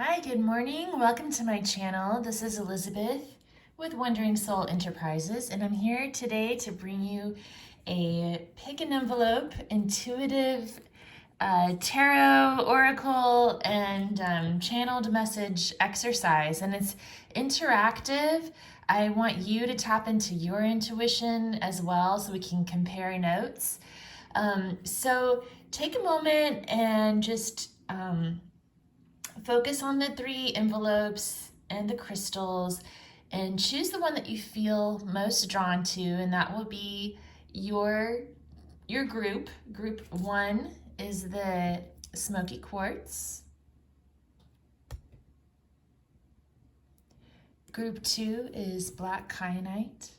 Hi, good morning. Welcome to my channel. This is Elizabeth with Wondering Soul Enterprises, and I'm here today to bring you a pick an envelope intuitive tarot, oracle, and channeled message exercise, and it's interactive. I want you to tap into your intuition as well so we can compare notes. So take a moment and just focus on the three envelopes and the crystals and choose the one that you feel most drawn to, and that will be your group. Group 1 is the smoky quartz. Group 2 is black kyanite.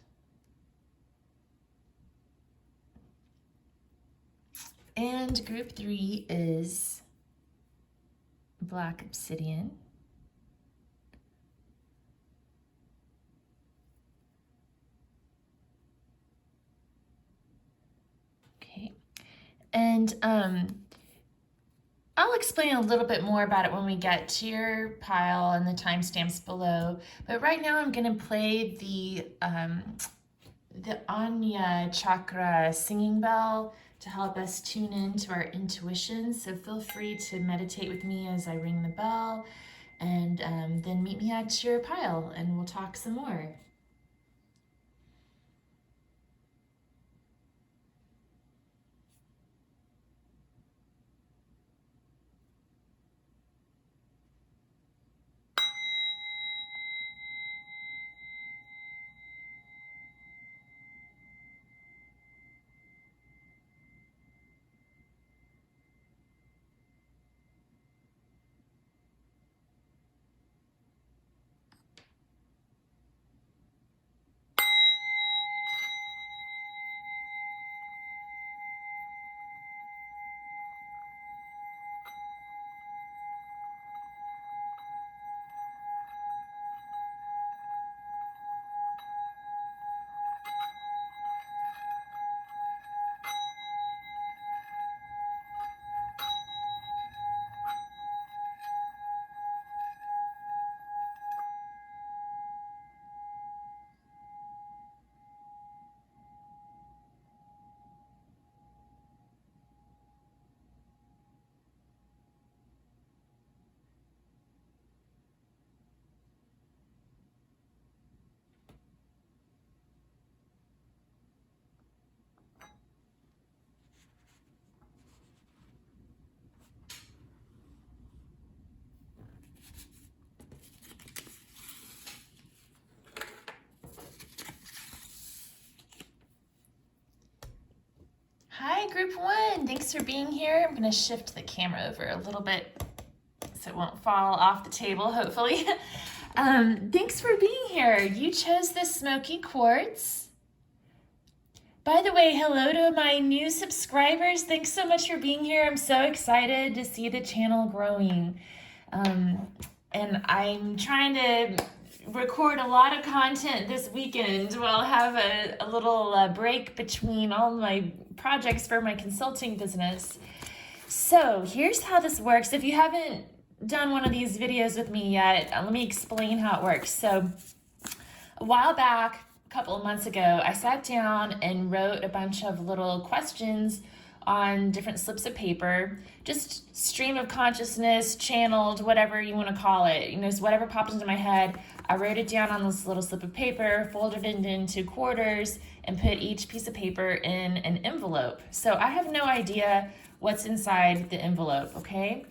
And group 3 is black obsidian. Okay, and I'll explain a little bit more about it when we get to your pile and the timestamps below. But right now I'm going to play the Anya chakra singing bell to help us tune in to our intuition. So feel free to meditate with me as I ring the bell, and then meet me at your pile and we'll talk some more. Hi, group 1. Thanks for being here. I'm going to shift the camera over a little bit so it won't fall off the table, hopefully. Thanks for being here. You chose this smoky quartz. By the way, hello to my new subscribers. Thanks so much for being here. I'm so excited to see the channel growing. And I'm trying to record a lot of content this weekend. I'll have a little break between all my projects for my consulting business. So here's how this works. If you haven't done one of these videos with me yet, let me explain how it works. So a while back, a couple of months ago, I sat down and wrote a bunch of little questions on different slips of paper, just stream of consciousness, channeled, whatever you want to call it. You know, so whatever popped into my head, I wrote it down on this little slip of paper, folded it into quarters, and put each piece of paper in an envelope. So I have no idea what's inside the envelope, okay?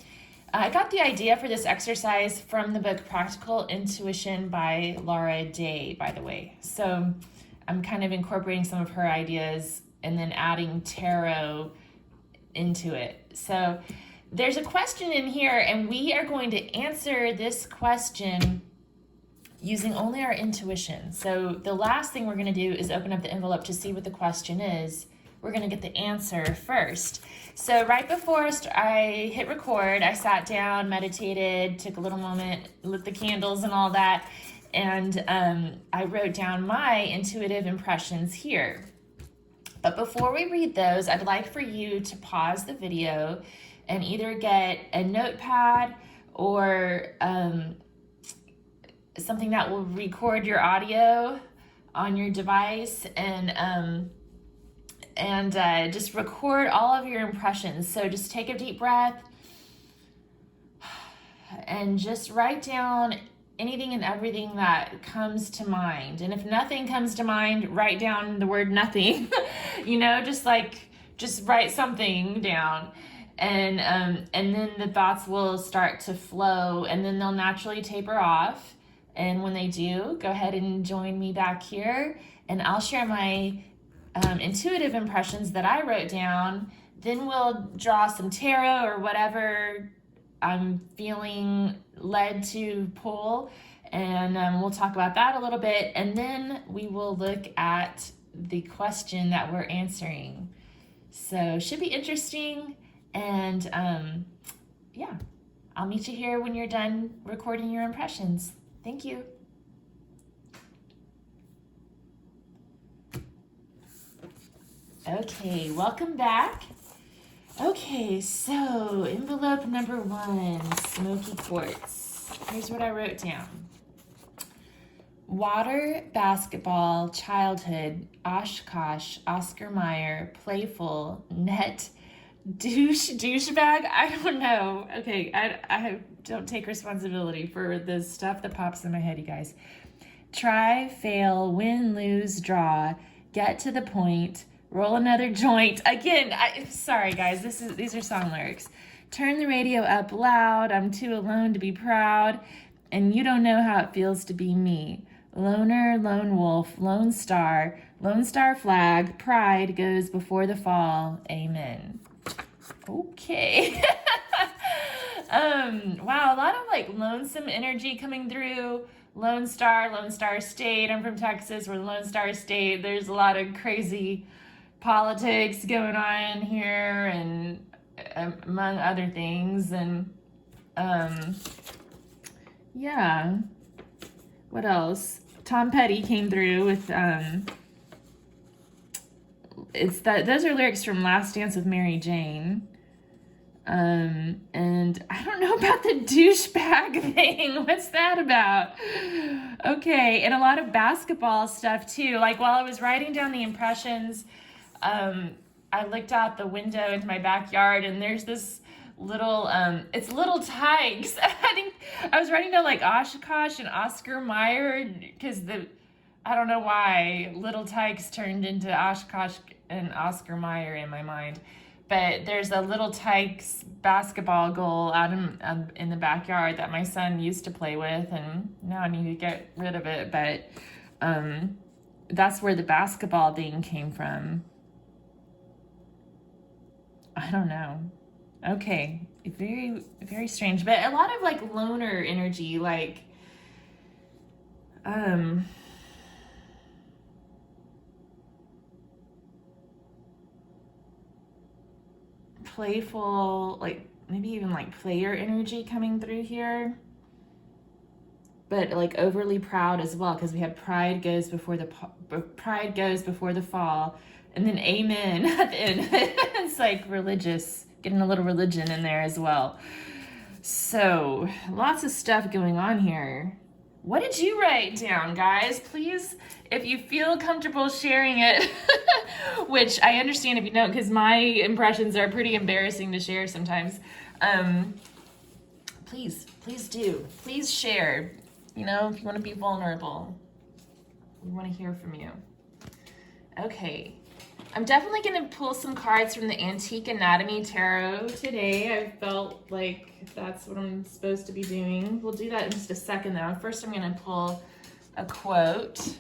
I got the idea for this exercise from the book Practical Intuition by Laura Day, by the way. So I'm kind of incorporating some of her ideas and then adding tarot into it. So there's a question in here, and we are going to answer this question using only our intuition. So the last thing we're going to do is open up the envelope to see what the question is. We're going to get the answer first. So right before I hit record, I sat down, meditated, took a little moment, lit the candles and all that, and I wrote down my intuitive impressions here. But before we read those, I'd like for you to pause the video and either get a notepad or something that will record your audio on your device and just record all of your impressions. So just take a deep breath and just write down anything and everything that comes to mind. And if nothing comes to mind, write down the word nothing. Just write something down. And then the thoughts will start to flow, and then they'll naturally taper off. And when they do, go ahead and join me back here, and I'll share my intuitive impressions that I wrote down. Then we'll draw some tarot or whatever I'm feeling led to pull, and we'll talk about that a little bit, and then we will look at the question that we're answering. So should be interesting, and yeah, I'll meet you here when you're done recording your impressions. Thank you. Okay, welcome back. Okay, so envelope number 1, smoky quartz. Here's what I wrote down. Water, basketball, childhood, Oshkosh, Oscar Mayer, playful, net, douchebag. I don't know. Okay, I don't take responsibility for the stuff that pops in my head, you guys. Try, fail, win, lose, draw, get to the point, roll another joint. Again, sorry guys, these are song lyrics. Turn the radio up loud, I'm too alone to be proud, and you don't know how it feels to be me. Loner, lone wolf, lone star flag, pride goes before the fall, amen. Okay. Wow, a lot of like lonesome energy coming through. Lone Star State. I'm from Texas, we're the Lone Star State. There's a lot of crazy politics going on here, and among other things. And yeah, what else? Tom Petty came through with those are lyrics from Last Dance with Mary Jane. And I don't know about the douchebag thing. What's that about? Okay, and a lot of basketball stuff too. Like while I was writing down the impressions, I looked out the window into my backyard, and there's this little, it's little tykes. I think I was writing down like Oshkosh and Oscar Mayer, because I don't know why little tykes turned into Oshkosh and Oscar Mayer in my mind. But there's a little Tykes basketball goal out in the backyard that my son used to play with, and now I need to get rid of it. But that's where the basketball thing came from. I don't know. Okay, very, very strange. But a lot of like loner energy, like playful, like maybe even like player energy coming through here, but like overly proud as well, because we have pride goes before the fall, and then amen at the end. It's like religious, getting a little religion in there as well. So lots of stuff going on here. What did you write down, guys? Please, if you feel comfortable sharing it, which I understand if you don't, because my impressions are pretty embarrassing to share sometimes. Please do. Please share. If you want to be vulnerable, we want to hear from you. Okay. I'm definitely going to pull some cards from the Antique Anatomy Tarot today. I felt like that's what I'm supposed to be doing. We'll do that in just a second, though. First, I'm going to pull a quote.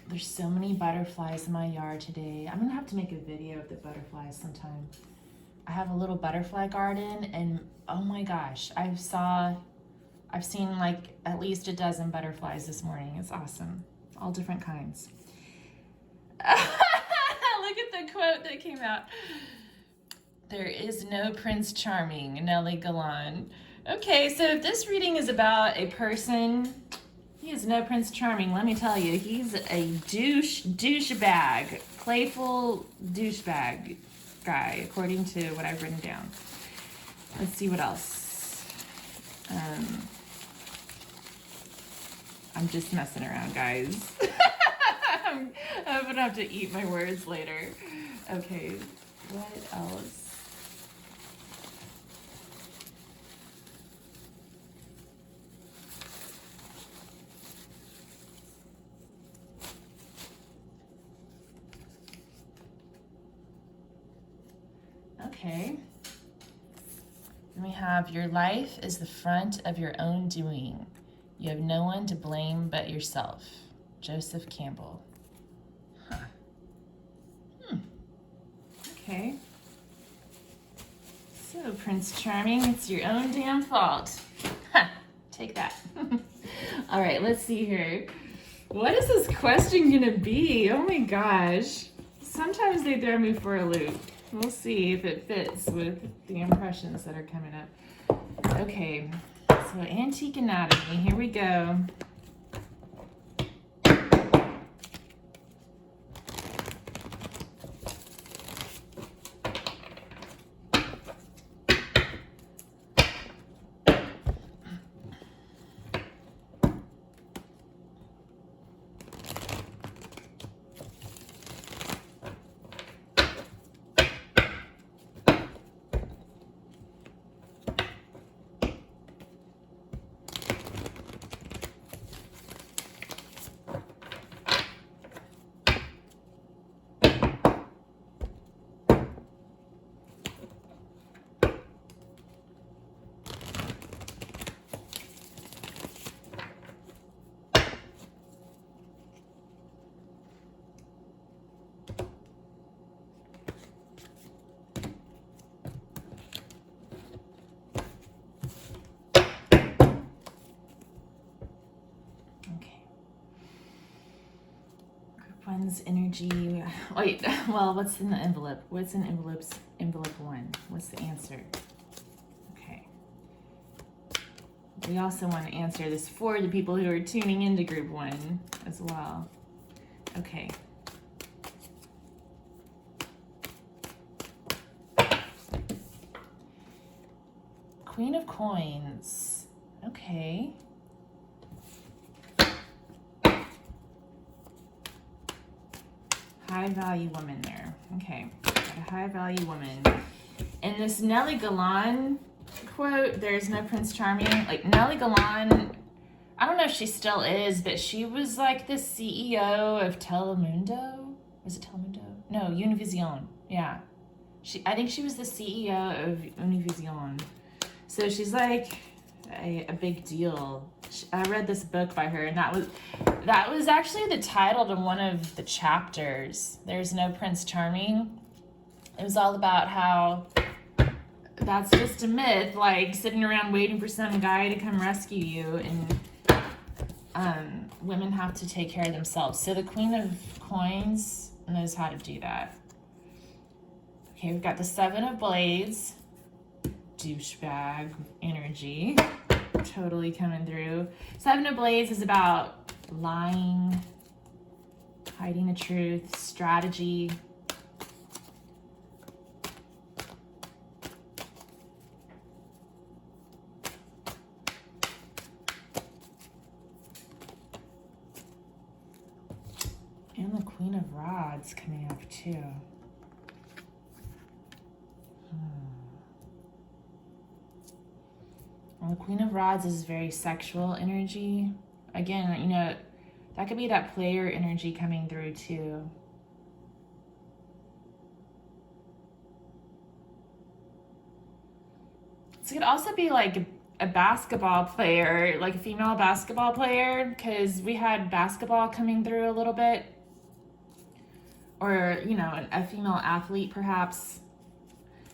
There's so many butterflies in my yard today. I'm gonna have to make a video of the butterflies sometime. I have a little butterfly garden, and oh my gosh, I've seen like at least a dozen butterflies this morning. It's awesome. All different kinds. Look at the quote that came out. There is no Prince Charming, Nellie Galan. Okay, so if this reading is about a person, he is no Prince Charming. Let me tell you, he's a douchebag, playful douchebag guy, according to what I've written down. Let's see what else. I'm just messing around, guys. I'm gonna have to eat my words later. Okay, what else? Okay. Then we have, your life is the front of your own doing. You have no one to blame but yourself. Joseph Campbell. Huh. Okay. So, Prince Charming, it's your own damn fault. Ha! Take that. All right, let's see here. What is this question gonna be? Oh my gosh. Sometimes they throw me for a loop. We'll see if it fits with the impressions that are coming up. Okay, so antique anatomy, here we go. One's energy. Wait, well, what's in the envelope? What's in envelope 1? What's the answer? Okay. We also want to answer this for the people who are tuning into group 1 as well. Okay. Queen of Coins. Okay. High value woman there. Okay, got a high value woman. In this Nellie Galan quote, there's no Prince Charming. Like, Nellie Galan, I don't know if she still is, but she was like the CEO of Telemundo. Was it Telemundo? No, Univision. Yeah. I think she was the CEO of Univision. So she's like a big deal. I read this book by her, and that was actually the title to one of the chapters. There's no Prince Charming. It was all about how that's just a myth, like sitting around waiting for some guy to come rescue you, and women have to take care of themselves. So the Queen of Coins knows how to do that. Okay, we've got the 7 of Blades, douchebag energy. Totally coming through. 7 of Blades is about lying, hiding the truth, strategy. And the Queen of Rods coming up too. Well, the Queen of Rods is very sexual energy. Again, you know, that could be that player energy coming through too. This could also be like a basketball player, like a female basketball player, because we had basketball coming through a little bit. Or, you know, a female athlete perhaps.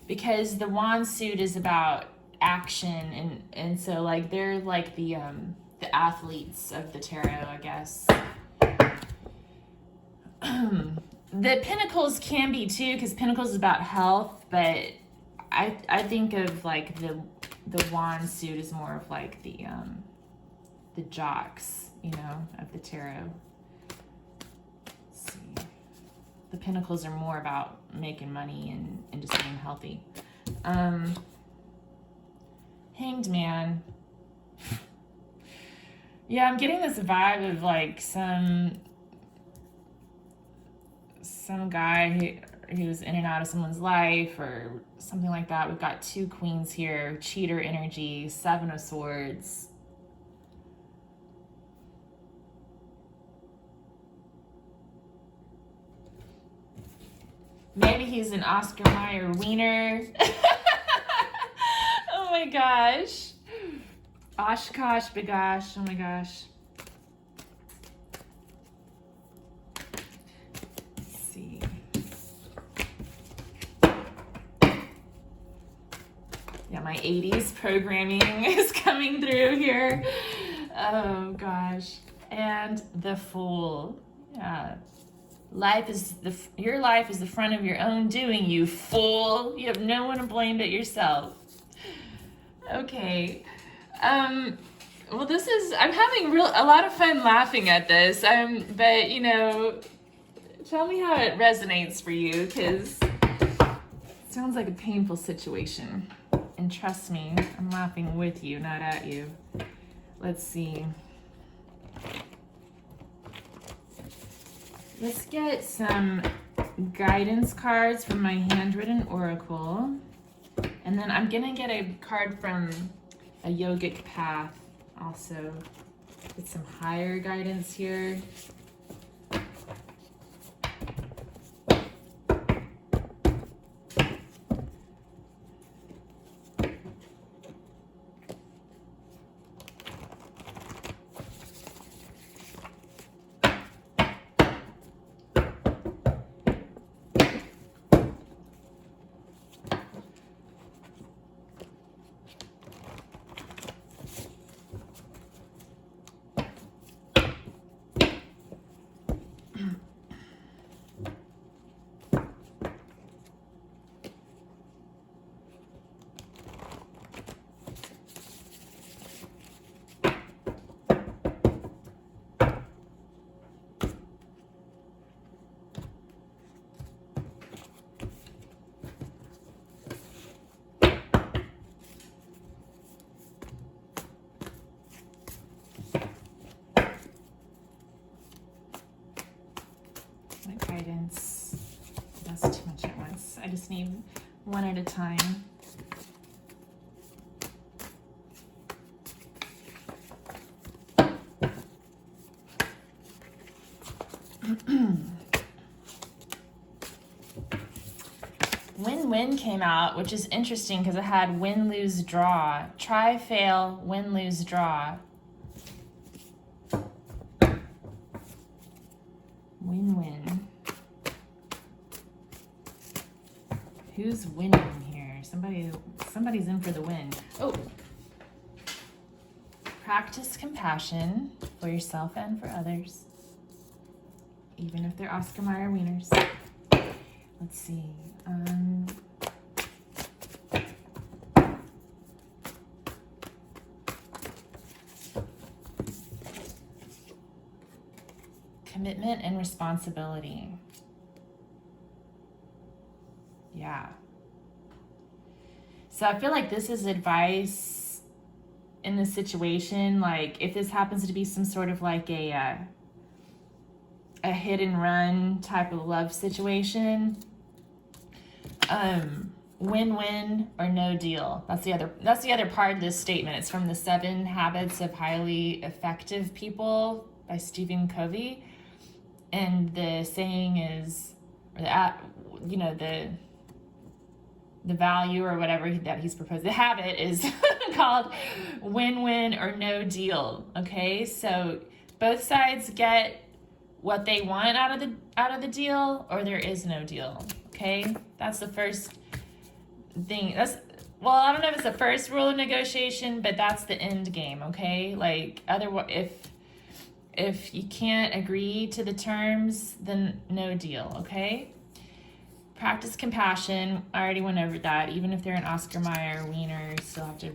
Because the wand suit is about action, and so like they're like the athletes of the tarot, I guess. The Pentacles can be too, because Pentacles is about health, but I think of like the wand suit is more of like the jocks, you know, of the tarot. Let's see. The pentacles are more about making money and just being healthy. Hanged Man. Yeah, I'm getting this vibe of like some guy who's in and out of someone's life or something like that. We've got 2 queens here, cheater energy, 7 of Swords. Maybe he's an Oscar Mayer wiener. Oh my gosh. Oshkosh bagosh. Oh my gosh. Let's see. Yeah, my 80s programming is coming through here. Oh gosh. And the Fool. Yeah. Your life is the front of your own doing, you fool. You have no one to blame but yourself. Okay. Well, I'm having a lot of fun laughing at this. But you know, tell me how it resonates for you, because it sounds like a painful situation. And trust me, I'm laughing with you, not at you. Let's see. Let's get some guidance cards from my handwritten oracle. And then I'm gonna get a card from a yogic path also. Get some higher guidance here. Guidance. That's too much at once. I just need one at a time. Win-win came out, which is interesting because it had win, lose, draw. Try, fail, win, lose, draw. Win-win. Who's winning here? Somebody's in for the win. Oh. Practice compassion for yourself and for others, even if they're Oscar Mayer wieners. Let's see. Commitment and responsibility. Yeah. So I feel like this is advice in this situation. Like if this happens to be some sort of like a hit and run type of love situation, win-win or no deal. That's the other part of this statement. It's from the 7 Habits of Highly Effective People by Stephen Covey. And the saying is, or the value or whatever that he's proposed, the habit is called win-win or no deal. Okay, so both sides get what they want out of the deal, or there is no deal. Okay, that's the first thing. Well, I don't know if it's the first rule of negotiation, but that's the end game. Okay, like otherwise, if you can't agree to the terms, then no deal. Okay. practice compassion. I already went over that. Even if they're an Oscar Mayer wiener, you still have to,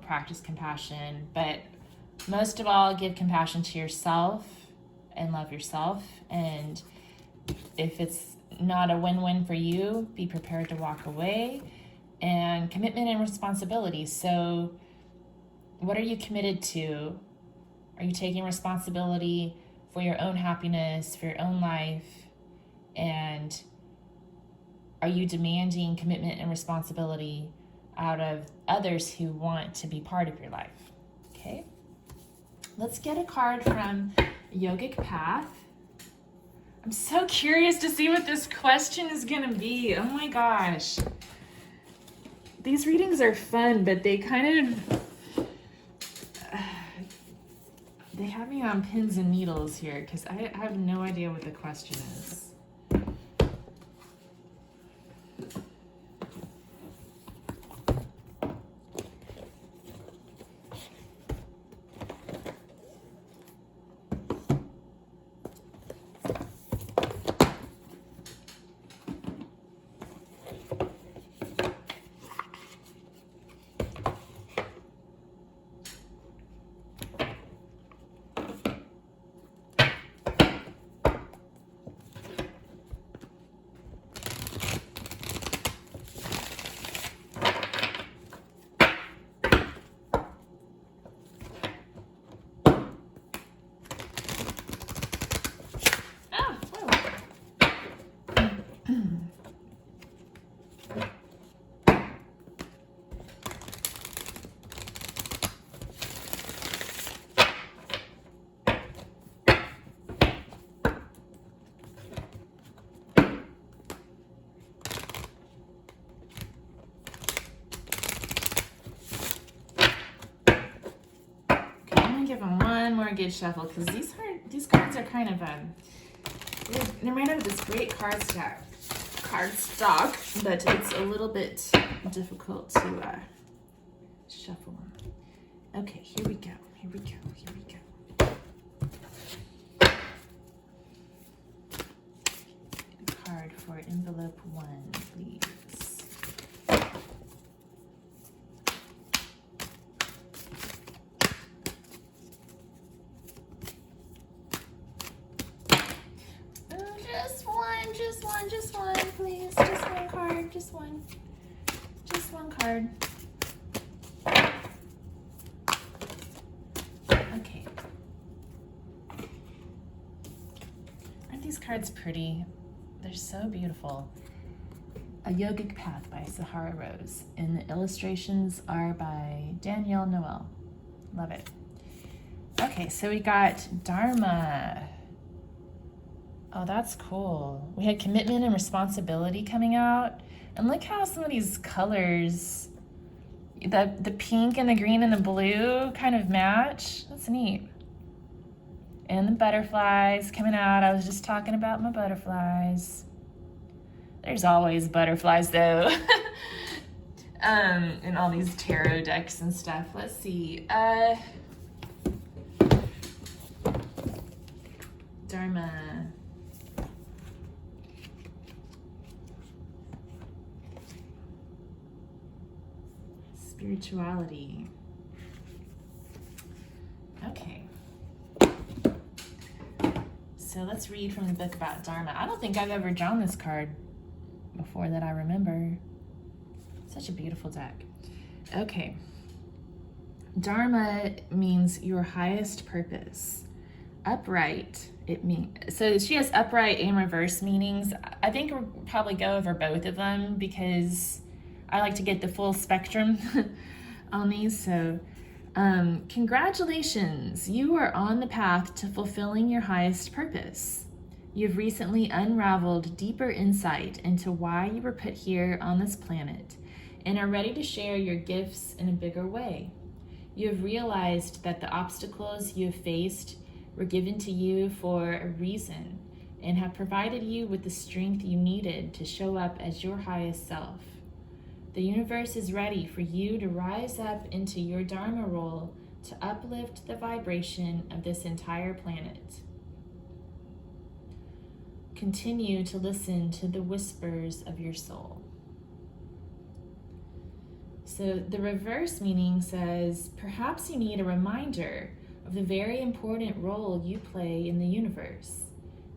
practice compassion. But most of all, give compassion to yourself and love yourself. And if it's not a win-win for you, be prepared to walk away. And commitment and responsibility. So what are you committed to? Are you taking responsibility for your own happiness, for your own life? And are you demanding commitment and responsibility out of others who want to be part of your life? Okay. Let's get a card from Yogic Path. I'm so curious to see what this question is going to be. Oh my gosh. These readings are fun, but they kind of... they have me on pins and needles here because I have no idea what the question is. Give them one more good shuffle because these cards are kind of they're made out of this great cardstock, but it's a little bit difficult to shuffle them. Okay, here we go. A card for envelope 1, please. Just one, please. Just one card. Just one card. Okay. Aren't these cards pretty? They're so beautiful. A Yogic Path by Sahara Rose, and the illustrations are by Danielle Noel. Love it. Okay, so we got Dharma. Oh, that's cool. We had commitment and responsibility coming out. And look how some of these colors, the pink and the green and the blue kind of match. That's neat. And the butterflies coming out. I was just talking about my butterflies. There's always butterflies though. And all these tarot decks and stuff. Let's see. Dharma. Spirituality. Okay. So let's read from the book about Dharma. I don't think I've ever drawn this card before that I remember. Such a beautiful deck. Okay. Dharma means your highest purpose. Upright, it means, so she has upright and reverse meanings. I think we'll probably go over both of them because I like to get the full spectrum on these. So congratulations, you are on the path to fulfilling your highest purpose. You've recently unraveled deeper insight into why you were put here on this planet and are ready to share your gifts in a bigger way. You have realized that the obstacles you have faced were given to you for a reason and have provided you with the strength you needed to show up as your highest self. The universe is ready for you to rise up into your Dharma role to uplift the vibration of this entire planet. continue to listen to the whispers of your soul. So the reverse meaning says, perhaps you need a reminder of the very important role you play in the universe.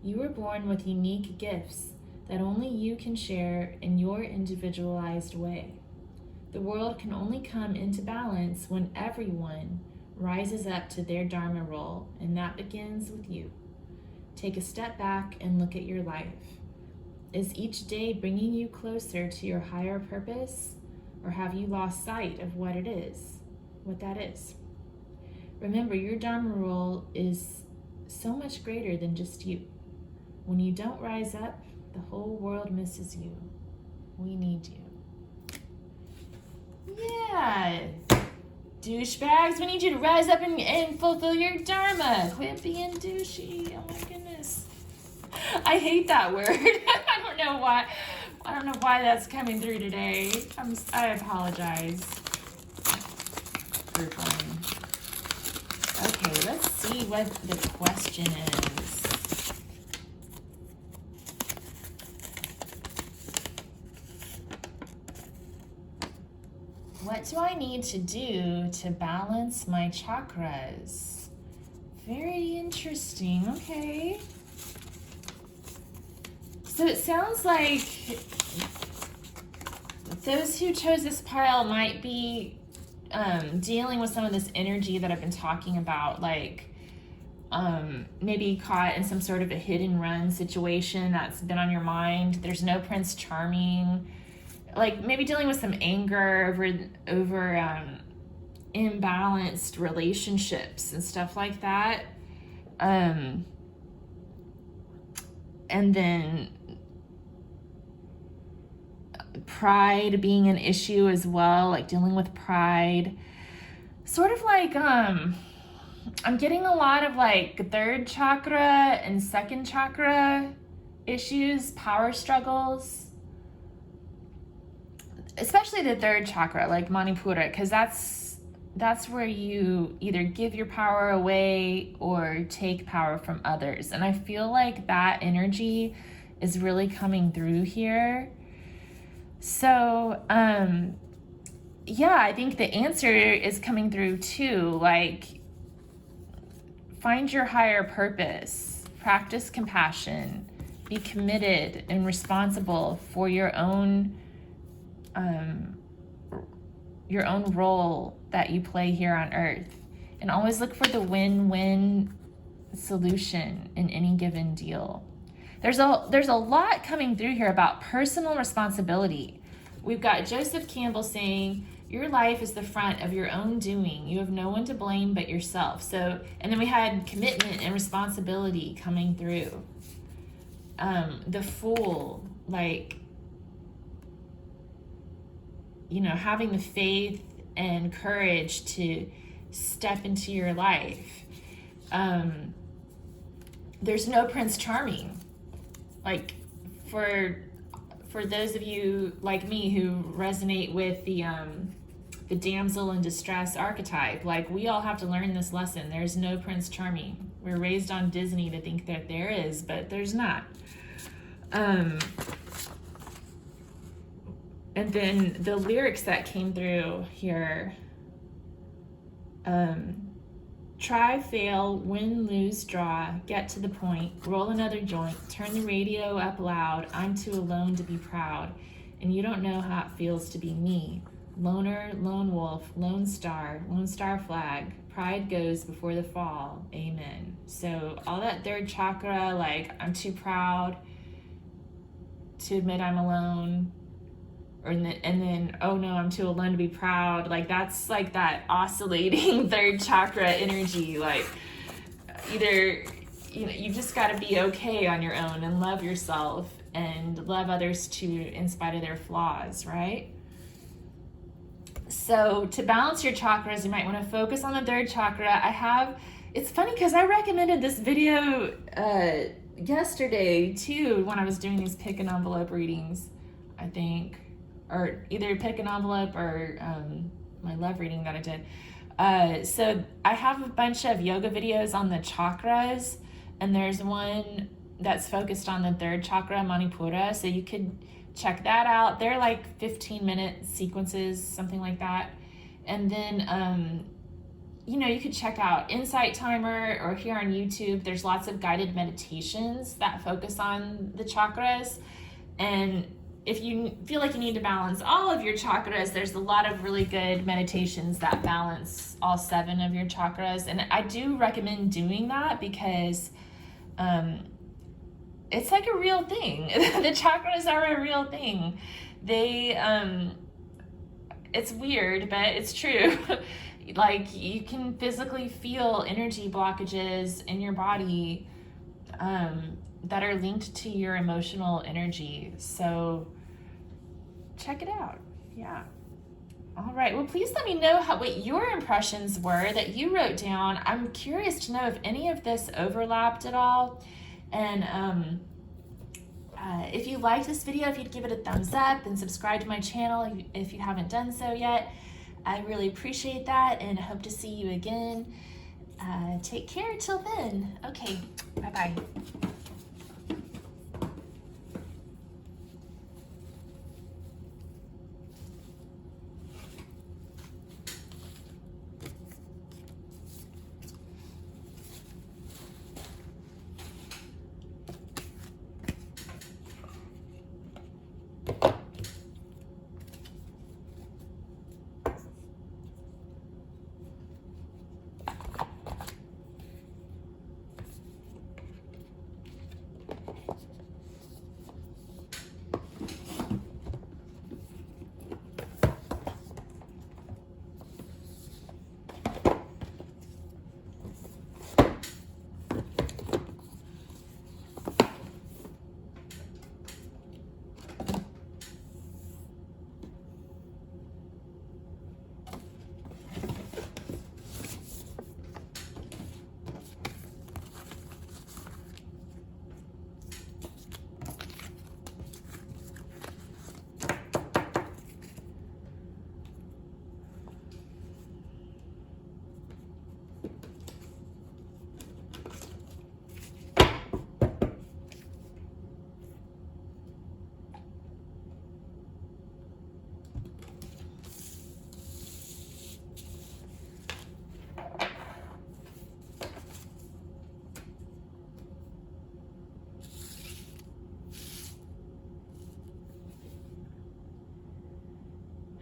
You were born with unique gifts that only you can share in your individualized way. The world can only come into balance when everyone rises up to their Dharma role, and that begins with you. Take a step back and look at your life. Is each day bringing you closer to your higher purpose, or have you lost sight of what that is? Remember, your Dharma role is so much greater than just you. When you don't rise up, the whole world misses you. We need you. Yeah. Douchebags, we need you to rise up and fulfill your Dharma. Quit being douchey. Oh my goodness. I hate that word. I don't know why that's coming through today. I apologize. Group one. Okay, let's see what the question is. What do I need to do to balance my chakras? Very interesting. Okay. So it sounds like those who chose this pile might be dealing with some of this energy that I've been talking about, like maybe caught in some sort of a hit and run situation that's been on your mind. There's no Prince Charming. Like maybe dealing with some anger over imbalanced relationships and stuff like that. And then pride being an issue as well, like dealing with pride. Sort of like I'm getting a lot of like third chakra and second chakra issues, power struggles. Especially the third chakra, like Manipura, because that's where you either give your power away or take power from others. And I feel like that energy is really coming through here. So, yeah, I think the answer is coming through too. Like, find your higher purpose, practice compassion, be committed and responsible for your own role that you play here on earth, and always look for the win-win solution in any given deal. There's a lot coming through here about personal responsibility. We've got Joseph Campbell saying, your life is the front of your own doing. You have no one to blame but yourself. So, and then we had commitment and responsibility coming through. The Fool, like, having the faith and courage to step into your life. There's no Prince Charming. Like, for those of you like me who resonate with the damsel in distress archetype, like, we all have to learn this lesson. There's no Prince Charming. We're raised on Disney to think that there is, but there's not. And then the lyrics that came through here, try, fail, win, lose, draw, get to the point, roll another joint, turn the radio up loud, I'm too alone to be proud, and you don't know how it feels to be me. Loner, lone wolf, lone star flag, pride goes before the fall, amen. So all that third chakra, like, I'm too proud to admit I'm alone, and then oh no, I'm too alone to be proud. Like, that's like that oscillating third chakra energy. Like, either you just got to be okay on your own and love yourself and love others too in spite of their flaws, right? So to balance your chakras, you might want to focus on the third chakra. It's funny because I recommended this video yesterday too when I was doing these pick an envelope readings, I think. Or either pick an envelope or my love reading that I did. So I have a bunch of yoga videos on the chakras, and there's one that's focused on the third chakra, Manipura. So you could check that out. They're like 15-minute sequences, something like that. And then, you could check out Insight Timer, or here on YouTube, there's lots of guided meditations that focus on the chakras. And if you feel like you need to balance all of your chakras, there's a lot of really good meditations that balance all 7 of your chakras. And I do recommend doing that because it's like a real thing. The chakras are a real thing. It's weird, but it's true. Like, you can physically feel energy blockages in your body that are linked to your emotional energy. So check it out. Yeah. All right. Well, please let me know what your impressions were that you wrote down. I'm curious to know if any of this overlapped at all. And if you liked this video, if you'd give it a thumbs up and subscribe to my channel if you haven't done so yet. I really appreciate that, and hope to see you again. Take care till then. Okay, bye-bye.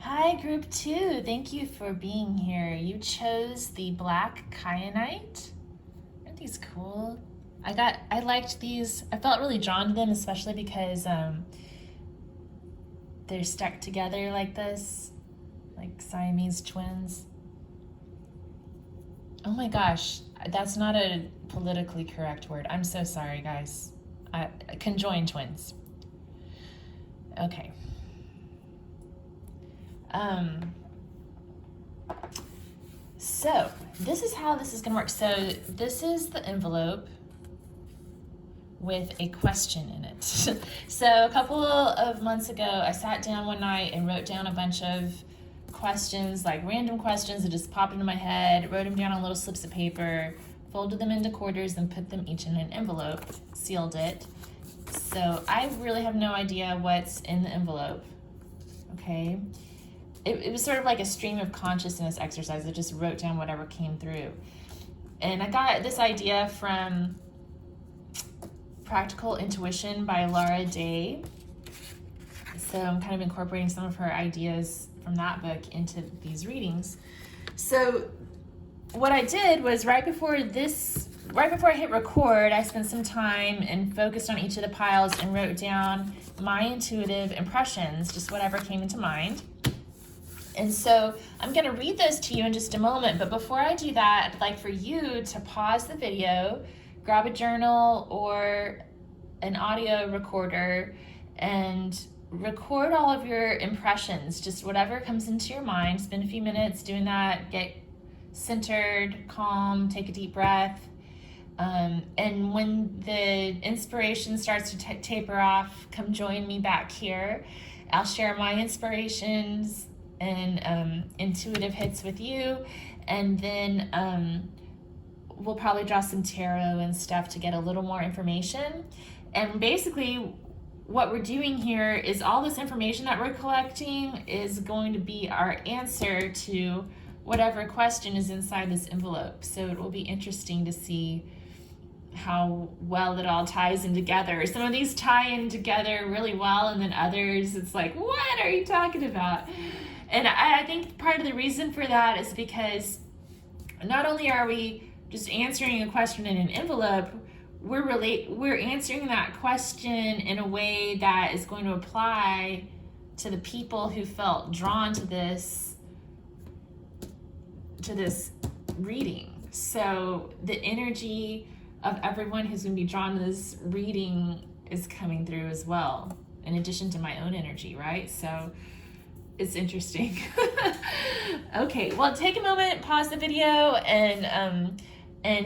Hi, group 2. Thank you for being here. You chose the black kyanite. Aren't these cool? I liked these. I felt really drawn to them, especially because they're stuck together like this, like Siamese twins. Oh my gosh, that's not a politically correct word. I'm so sorry, guys. Conjoined twins. Okay. So this is how this is gonna work. So this is the envelope with a question in it. So a couple of months ago, I sat down one night and wrote down a bunch of questions, like random questions that just popped into my head, wrote them down on little slips of paper, folded them into quarters, and put them each in an envelope, sealed it. So I really have no idea what's in the envelope, okay? It was sort of like a stream of consciousness exercise. I just wrote down whatever came through. And I got this idea from Practical Intuition by Laura Day. So I'm kind of incorporating some of her ideas from that book into these readings. So what I did was right before I hit record, I spent some time and focused on each of the piles and wrote down my intuitive impressions, just whatever came into mind. And so I'm going to read those to you in just a moment, but before I do that, I'd like for you to pause the video, grab a journal or an audio recorder, and record all of your impressions, just whatever comes into your mind. Spend a few minutes doing that, get centered, calm, take a deep breath. And when the inspiration starts to taper off, come join me back here. I'll share my inspirations and intuitive hits with you, and then we'll probably draw some tarot and stuff to get a little more information. And basically what we're doing here is all this information that we're collecting is going to be our answer to whatever question is inside this envelope. So it will be interesting to see how well it all ties in together. Some of these tie in together really well, and then others it's like, what are you talking about? And I think part of the reason for that is because not only are we just answering a question in an envelope, we're answering that question in a way that is going to apply to the people who felt drawn to this reading. So the energy of everyone who's going to be drawn to this reading is coming through as well, in addition to my own energy, right? So it's interesting. Okay, well, take a moment, pause the video, and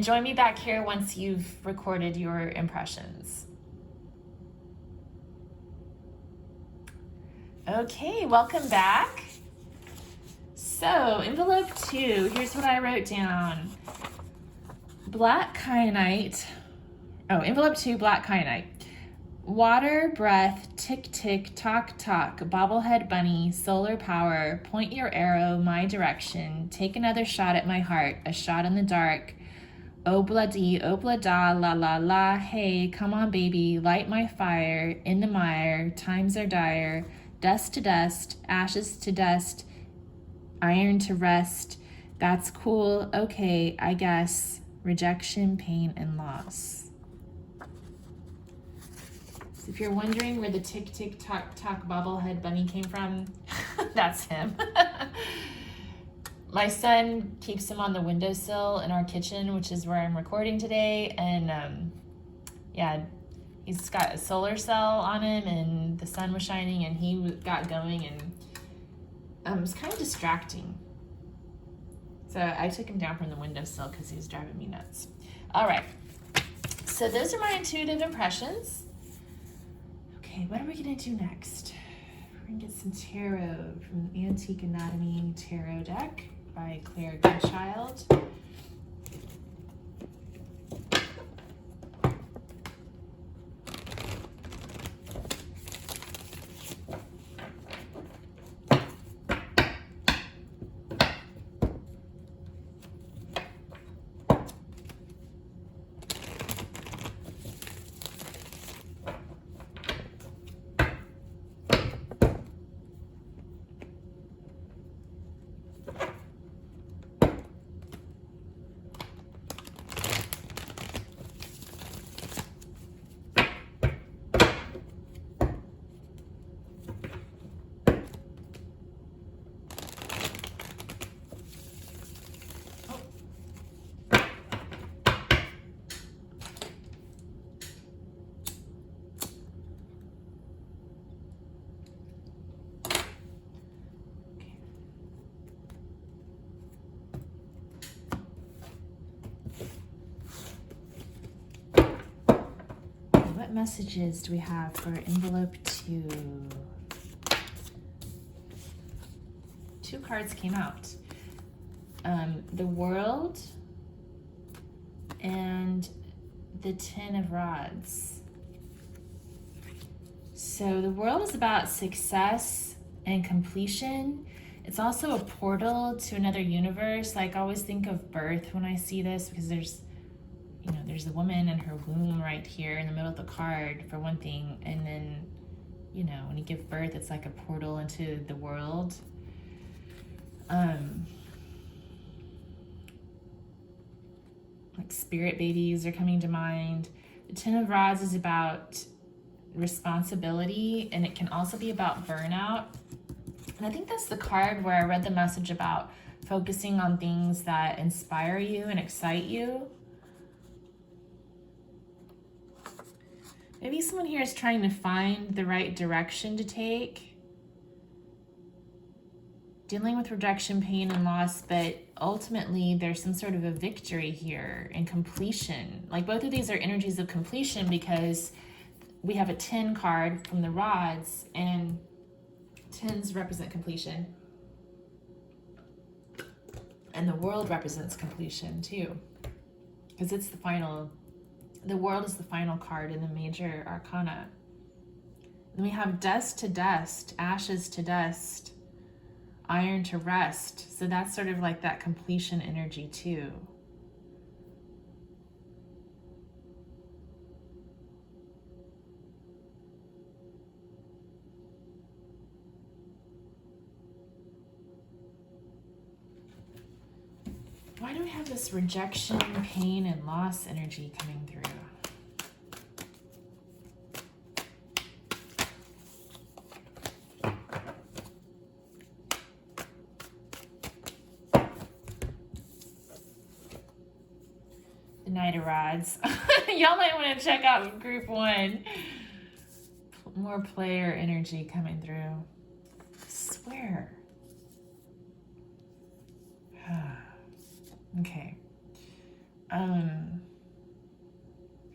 join me back here once you've recorded your impressions. Okay, welcome back. So, envelope 2, here's what I wrote down. Black kyanite. Oh, envelope 2, black kyanite. Water, breath, tick, tick, tock, tock, bobblehead bunny, solar power, point your arrow my direction, take another shot at my heart, a shot in the dark, obla dee, obla da, la la la, hey, come on baby, light my fire, in the mire, times are dire, dust to dust, ashes to dust, iron to rest, that's cool, okay, I guess, rejection, pain, and loss. So if you're wondering where the tick, tick, tock, tock bobblehead bunny came from, that's him. My son keeps him on the windowsill in our kitchen, which is where I'm recording today. And yeah, he's got a solar cell on him, and the sun was shining, and he got going, and it was kind of distracting. So I took him down from the windowsill because he was driving me nuts. All right, so those are my intuitive impressions. Okay, what are we gonna do next? We're gonna get some tarot from the Antique Anatomy Tarot deck by Claire Goodchild. What messages do we have for envelope 2? 2 cards came out. The World and the 10 of Rods. So the World is about success and completion. It's also a portal to another universe. Like, I always think of birth when I see this, because there's the woman and her womb right here in the middle of the card, for one thing. And then, when you give birth, it's like a portal into the world. Like spirit babies are coming to mind. The 10 of Rods is about responsibility, and it can also be about burnout. And I think that's the card where I read the message about focusing on things that inspire you and excite you. Maybe someone here is trying to find the right direction to take, dealing with rejection, pain, and loss, but ultimately there's some sort of a victory here and completion. Like, both of these are energies of completion, because we have a 10 card from the Rods, and 10s represent completion. And the World represents completion too. because it's the world is the final card in the major arcana. Then we have dust to dust, ashes to dust, iron to rust. So that's sort of like that completion energy too. Why do we have this rejection, pain, and loss energy coming through? The Knight of Rods. Y'all might want to check out group 1. More player energy coming through. I swear. Okay.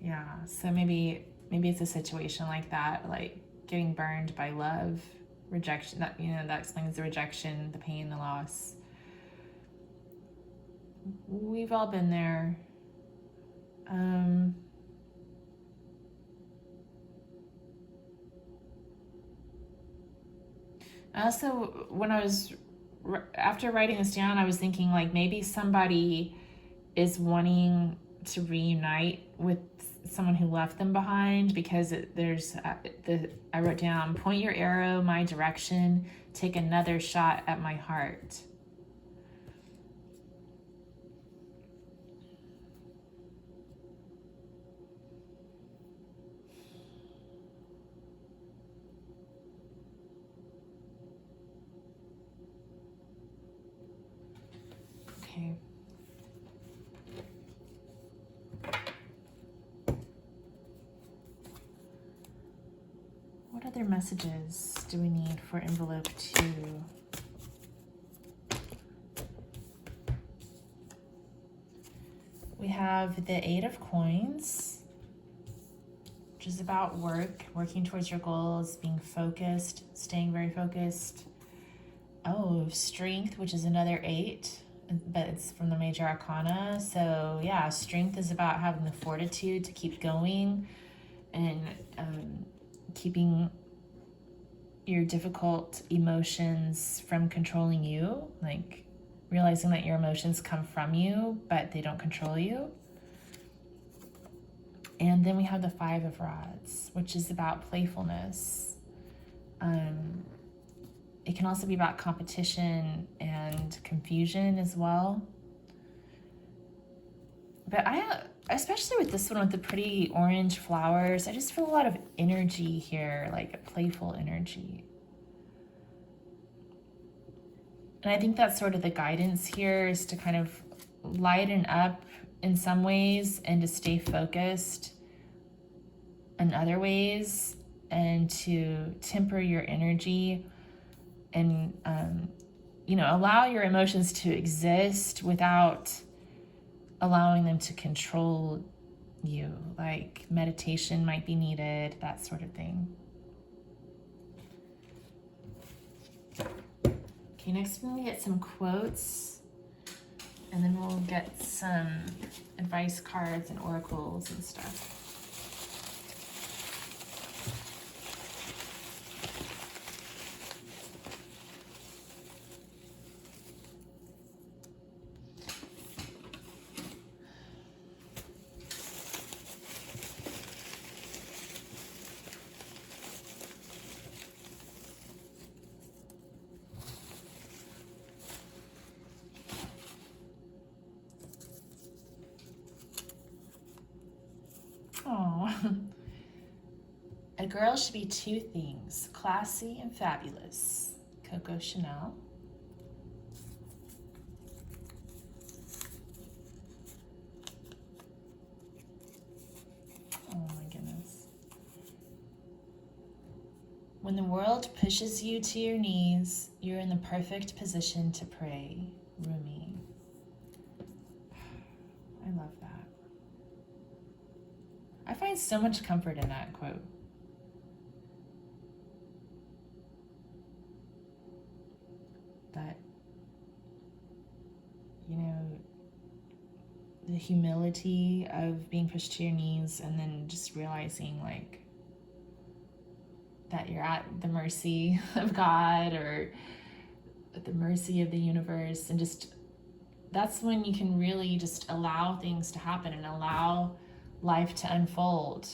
Yeah, so maybe it's a situation like that, like getting burned by love, rejection, that, you know, that explains the rejection, the pain, the loss. We've all been there. Also, after writing this down, I was thinking like maybe somebody is wanting to reunite with someone who left them behind, because I wrote down, point your arrow my direction, take another shot at my heart. Okay. What other messages do we need for envelope 2? We have the 8 of Coins, which is about working towards your goals, being focused, staying very focused. Oh, Strength, which is another 8, but it's from the major arcana. So yeah, strength is about having the fortitude to keep going and keeping your difficult emotions from controlling you, like realizing that your emotions come from you, but they don't control you. And then we have the 5 of Rods, which is about playfulness. It can also be about competition and confusion as well. But especially with this one with the pretty orange flowers, I just feel a lot of energy here, like a playful energy. And I think that's sort of the guidance here, is to kind of lighten up in some ways and to stay focused in other ways, and to temper your energy and, allow your emotions to exist without allowing them to control you. Like meditation might be needed, that sort of thing. Okay, next we're gonna get some quotes, and then we'll get some advice cards and oracles and stuff. Oh, a girl should be 2 things, classy and fabulous. Coco Chanel. Oh my goodness. When the world pushes you to your knees, you're in the perfect position to pray. Rumi. I love that. I find so much comfort in that quote. That, the humility of being pushed to your knees, and then just realizing like that you're at the mercy of God or at the mercy of the universe. And just that's when you can really just allow things to happen and allow life to unfold.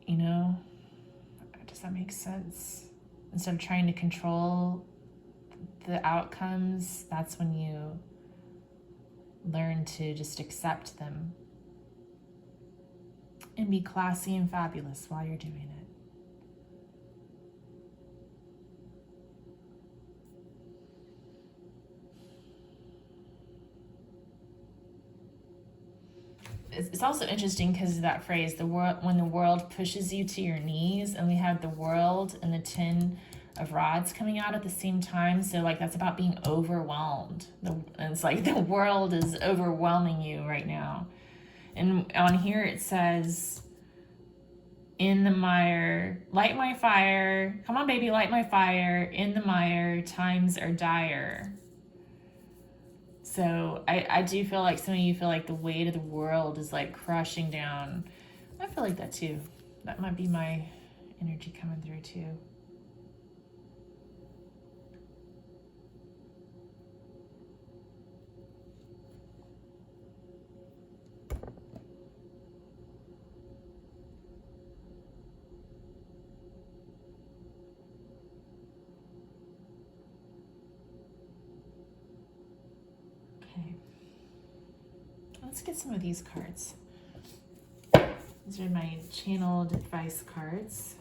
You know, does that make sense? Instead of trying to control the outcomes, that's when you learn to just accept them and be classy and fabulous while you're doing it. It's also interesting because of that phrase, the world, when the world pushes you to your knees, and we have the world and the 10 of rods coming out at the same time. So like that's about being overwhelmed. And it's like the world is overwhelming you right now. And on here it says, in the mire, light my fire. Come on, baby, light my fire. In the mire, times are dire. So I do feel like some of you feel like the weight of the world is like crushing down. I feel like that too. That might be my energy coming through too. Let's get some of these cards. These are my channeled advice cards.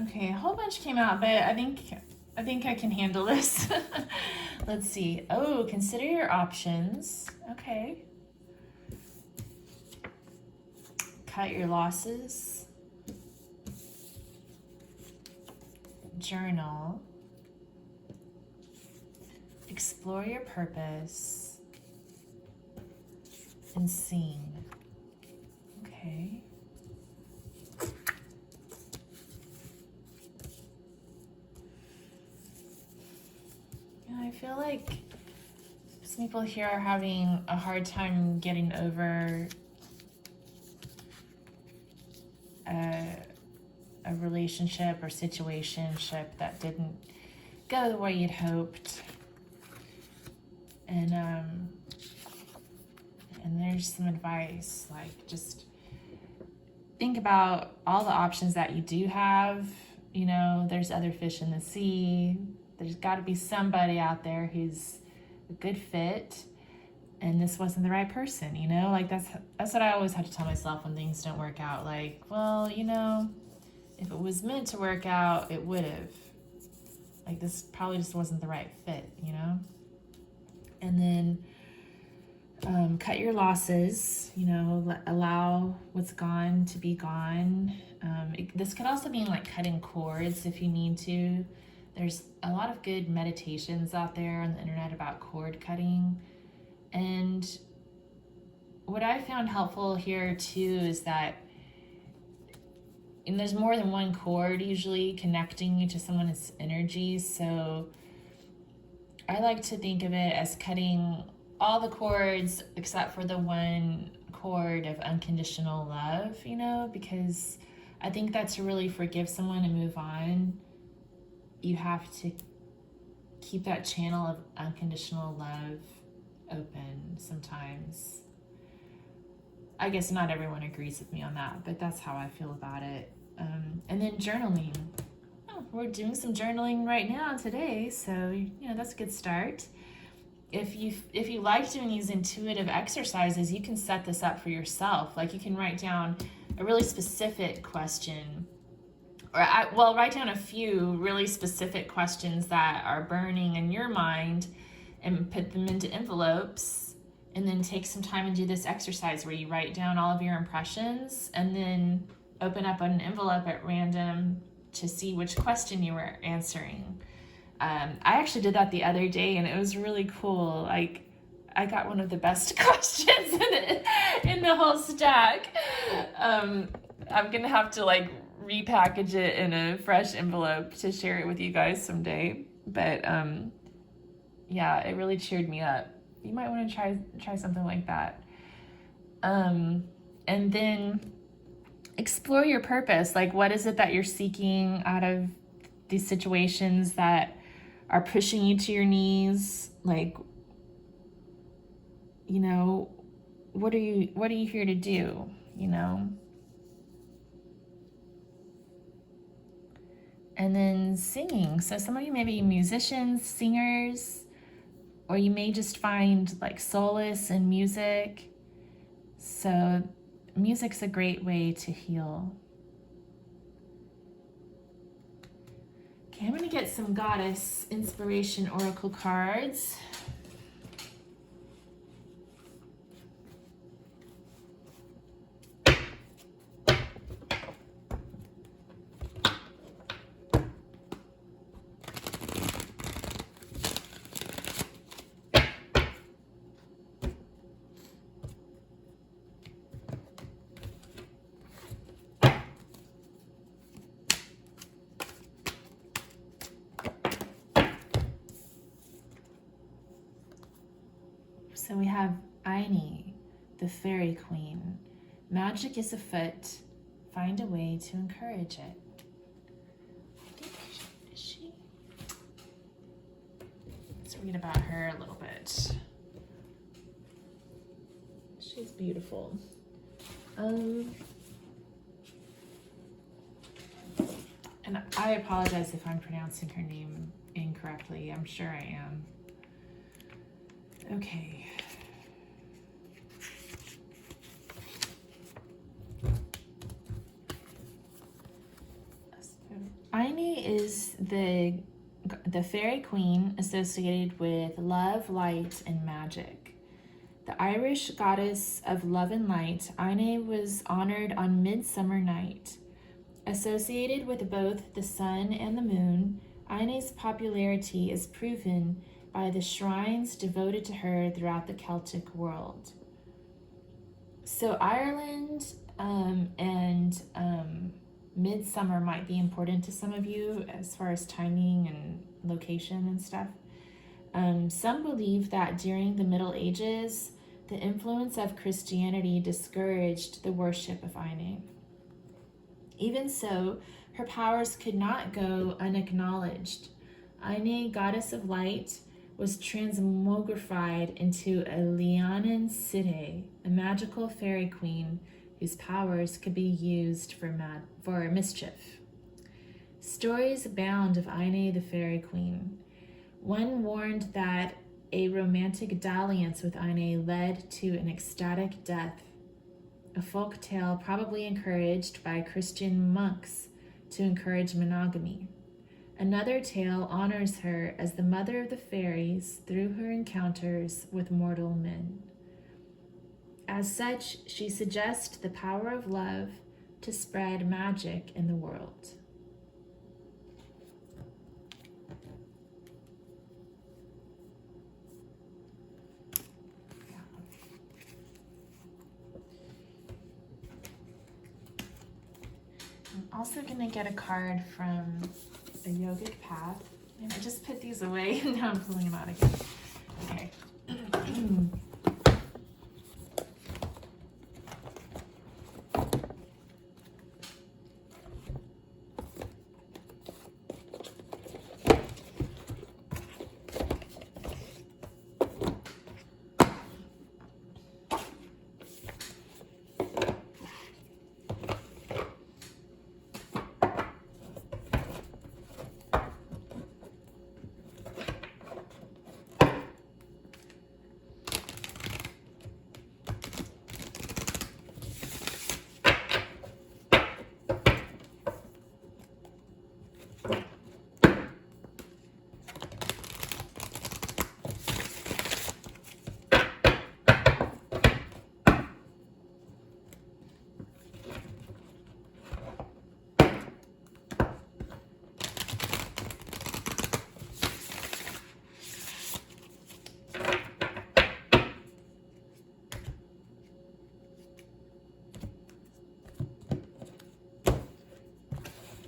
Okay, a whole bunch came out, but I think I can handle this. Let's see. Oh, consider your options. Okay. Cut your losses. Journal. Explore your purpose. And sing. Okay. I feel like some people here are having a hard time getting over a relationship or situationship that didn't go the way you'd hoped. And there's some advice, like just think about all the options that you do have. You know, there's other fish in the sea. There's got to be somebody out there who's a good fit, and this wasn't the right person, you know? Like that's what I always have to tell myself when things don't work out. Like, well, you know, if it was meant to work out, it would have. Like, this probably just wasn't the right fit, you know? And then cut your losses, you know, allow what's gone to be gone. This could also mean like cutting cords if you need to. There's a lot of good meditations out there on the internet about cord cutting. And what I found helpful here too is that there's more than one cord usually connecting you to someone's energy. So I like to think of it as cutting all the cords except for the one cord of unconditional love, because I think that to really forgive someone and move on, you have to keep that channel of unconditional love open sometimes. I guess not everyone agrees with me on that, but that's how I feel about it. And then journaling. We're doing some journaling right now today, so that's a good start. If you like doing these intuitive exercises, you can set this up for yourself. Like you can write down a really specific question, or write down a few really specific questions that are burning in your mind and put them into envelopes, and then take some time and do this exercise where you write down all of your impressions and then open up an envelope at random to see which question you were answering. I actually did that the other day, and it was really cool. Like, I got one of the best questions in the whole stack. I'm gonna have to repackage it in a fresh envelope to share it with you guys someday. But yeah, it really cheered me up. You might want to try something like that. And then explore your purpose. Like, what is it that you're seeking out of these situations that are pushing you to your knees? Like, what are you here to do? And then singing. So some of you may be musicians, singers, or you may just find solace in music. So music's a great way to heal. Okay, I'm going to get some goddess inspiration oracle cards. So we have Aine, the fairy queen. Magic is afoot. Find a way to encourage it. Is she? Let's read about her a little bit. She's beautiful. And I apologize if I'm pronouncing her name incorrectly. I'm sure I am. Okay. Aine is the fairy queen associated with love, light, and magic. The Irish goddess of love and light, Aine was honored on Midsummer Night. Associated with both the sun and the moon, Aine's popularity is proven by the shrines devoted to her throughout the Celtic world. So Ireland and midsummer might be important to some of you as far as timing and location and stuff. Some believe that during the Middle Ages, the influence of Christianity discouraged the worship of Aine. Even so, her powers could not go unacknowledged. Aine, goddess of light, was transmogrified into a Leonin City, a magical fairy queen whose powers could be used for mischief. Stories abound of Aine the fairy queen. One warned that a romantic dalliance with Aine led to an ecstatic death, a folk tale probably encouraged by Christian monks to encourage monogamy. Another tale honors her as the mother of the fairies through her encounters with mortal men. As such, she suggests the power of love to spread magic in the world. also gonna get a card from the Yogic path. And I just put these away and now I'm pulling them out again. Okay.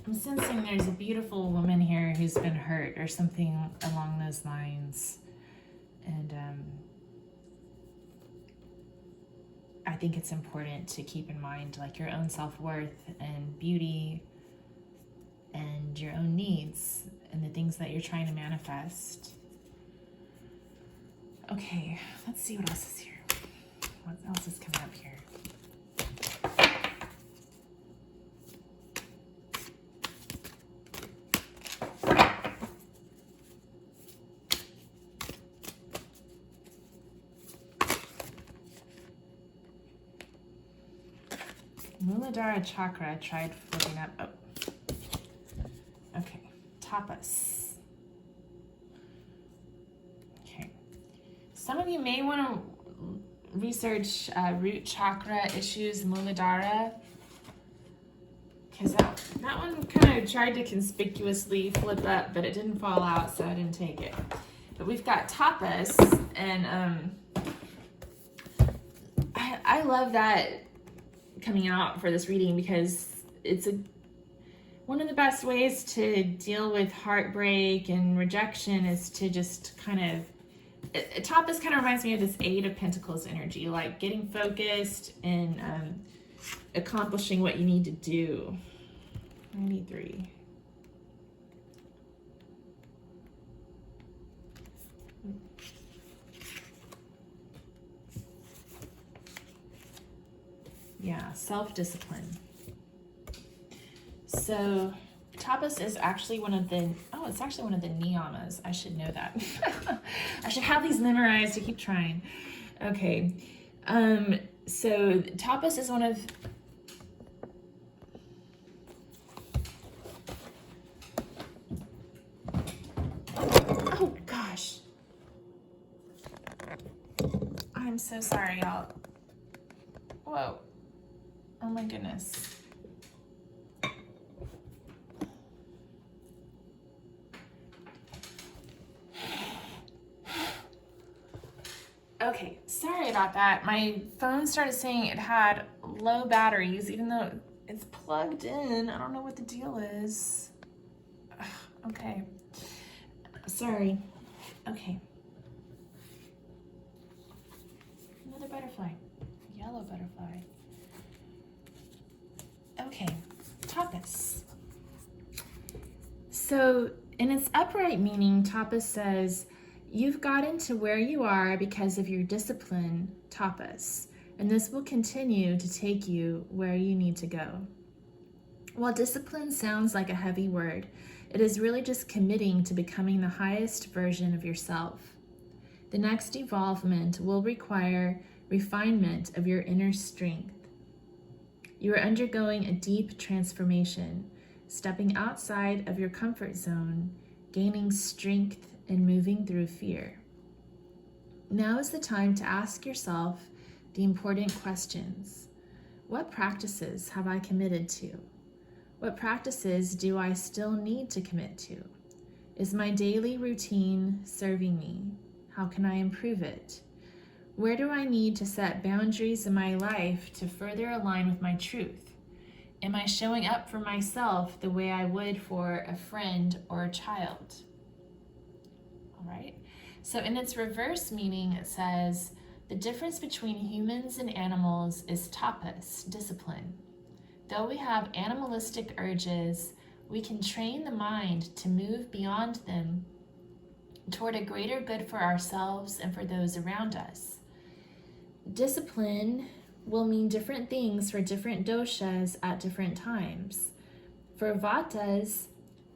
I'm sensing there's a beautiful woman here who's been hurt or something along those lines. And I think it's important to keep in mind like your own self-worth and beauty and your own needs and the things that you're trying to manifest. Okay, let's see what else is here. What else is coming up here? Muladhara chakra, tried flipping up. Oh. Okay, tapas. Okay. Some of you may want to research root chakra issues, Muladhara. Because that one kind of tried to conspicuously flip up, but it didn't fall out, so I didn't take it. But we've got tapas, and I love that coming out for this reading because it's one of the best ways to deal with heartbreak and rejection is to just kind of tapas kind of reminds me of this Eight of Pentacles energy, like getting focused and accomplishing what you need to do. 93. Yeah, self-discipline. So tapas is actually one of the, it's actually one of the niyamas. I should know that. I should have these memorized to keep trying. Okay. So tapas is one of, oh gosh. I'm so sorry, y'all. Whoa. Oh my goodness. Okay, sorry about that. My phone started saying it had low batteries, even though it's plugged in. I don't know what the deal is. Okay. Sorry. Okay. Another butterfly. Yellow butterfly. Okay, tapas. So in its upright meaning, tapas says, you've gotten to where you are because of your discipline, tapas, and this will continue to take you where you need to go. While discipline sounds like a heavy word, it is really just committing to becoming the highest version of yourself. The next evolvement will require refinement of your inner strength. You are undergoing a deep transformation, stepping outside of your comfort zone, gaining strength, and moving through fear. Now is the time to ask yourself the important questions. What practices have I committed to? What practices do I still need to commit to? Is my daily routine serving me? How can I improve it? Where do I need to set boundaries in my life to further align with my truth? Am I showing up for myself the way I would for a friend or a child? All right. So in its reverse meaning, it says, the difference between humans and animals is tapas, discipline. Though we have animalistic urges, we can train the mind to move beyond them toward a greater good for ourselves and for those around us. Discipline will mean different things for different doshas at different times. For vatas,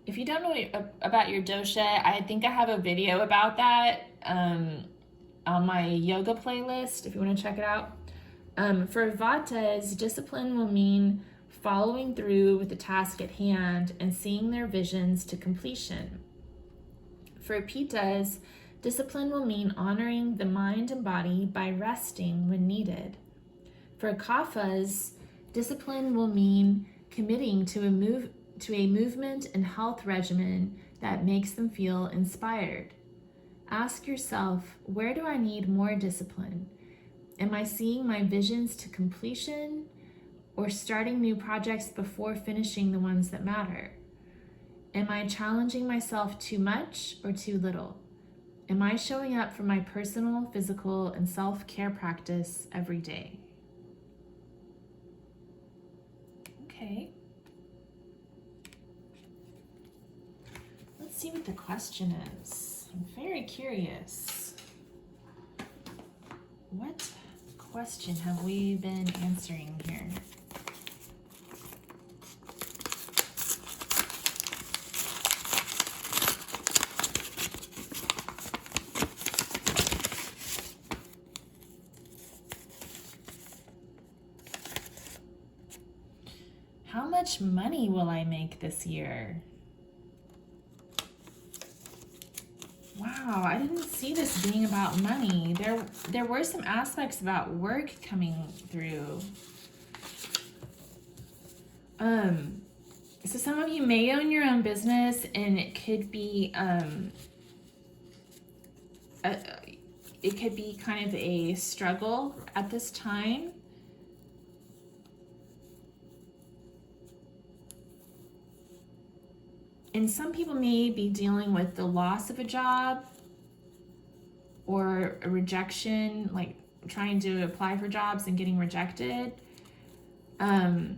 if you don't know about your dosha, I think I have a video about that on my yoga playlist, if you want to check it out. For vatas, discipline will mean following through with the task at hand and seeing their visions to completion. For pittas, discipline will mean honoring the mind and body by resting when needed. For kaphas, discipline will mean committing to a movement and health regimen that makes them feel inspired. Ask yourself, where do I need more discipline? Am I seeing my visions to completion or starting new projects before finishing the ones that matter? Am I challenging myself too much or too little? Am I showing up for my personal, physical, and self-care practice every day? Okay. Let's see what the question is. I'm very curious. What question have we been answering here? How much money will I make this year? Wow, I didn't see this being about money. There were some aspects about work coming through. So some of you may own your own business, and it could be kind of a struggle at this time. And some people may be dealing with the loss of a job or a rejection, like trying to apply for jobs and getting rejected. So